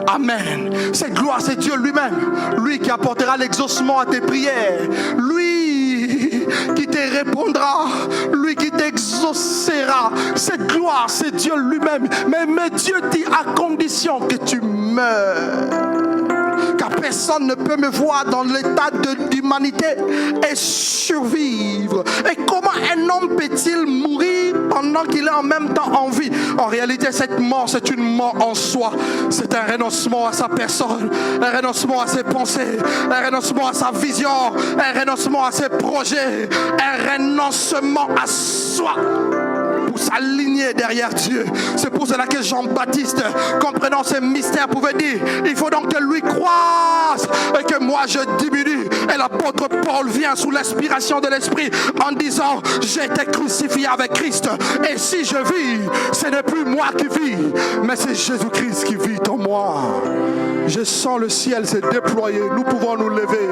Amen. Cette gloire, c'est Dieu lui-même. Lui qui apportera l'exaucement à tes prières. Lui qui te répondra. Lui qui t'exaucera. Cette gloire, c'est Dieu lui-même. Mais Dieu dit à condition que tu meurs. Car personne ne peut me voir dans l'état d'humanité et survivre. Et comment un homme peut-il mourir pendant qu'il est en même temps en vie? En réalité, cette mort, c'est une mort en soi. C'est un renoncement à sa personne, un renoncement à ses pensées, un renoncement à sa vision, un renoncement à ses projets, un renoncement à soi. Pour s'aligner derrière Dieu. C'est pour cela que Jean-Baptiste, comprenant ce mystère, pouvait dire, il faut donc que lui croisse et que moi je diminue. Et l'apôtre Paul vient sous l'inspiration de l'Esprit en disant, j'ai été crucifié avec Christ. Et si je vis, ce n'est plus moi qui vis, mais c'est Jésus-Christ qui vit en moi. Je sens le ciel se déployer. Nous pouvons nous lever.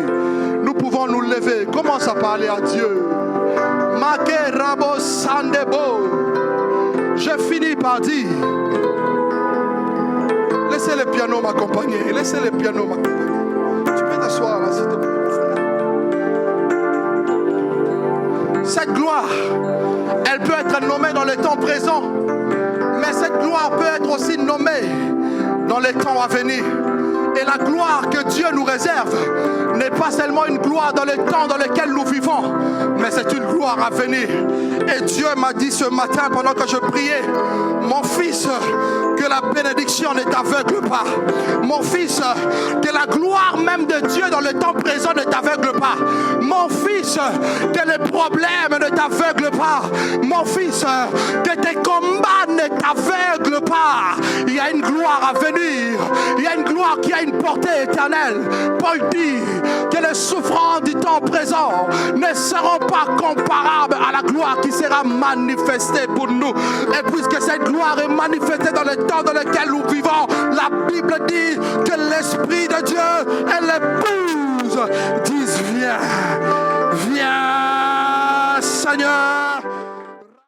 Nous pouvons nous lever. Commence à parler à Dieu. Je finis par dire, laissez le piano m'accompagner. Laissez le piano m'accompagner. Tu peux t'asseoir là, s'il te plaît. Cette gloire, elle peut être nommée dans le temps présent, mais cette gloire peut être aussi nommée dans les temps à venir. Et la gloire que Dieu nous réserve n'est pas seulement une gloire dans le temps dans lequel nous vivons, mais c'est une gloire à venir. Et Dieu m'a dit ce matin pendant que je priais, mon fils, que la bénédiction ne t'aveugle pas. Mon fils, que la gloire même de Dieu dans le temps présent ne t'aveugle pas. Mon fils, que les problèmes ne t'aveuglent pas. Mon fils, que tes combats ne t'aveuglent pas. Il y a une gloire à venir. Il y a une gloire gloire qui a une portée éternelle. Paul dit que les souffrances du temps présent ne seront pas comparables à la gloire qui sera manifestée pour nous. Et puisque cette gloire est manifestée dans le temps dans lequel nous vivons, la Bible dit que l'Esprit de Dieu et l'épouse disent viens, viens Seigneur.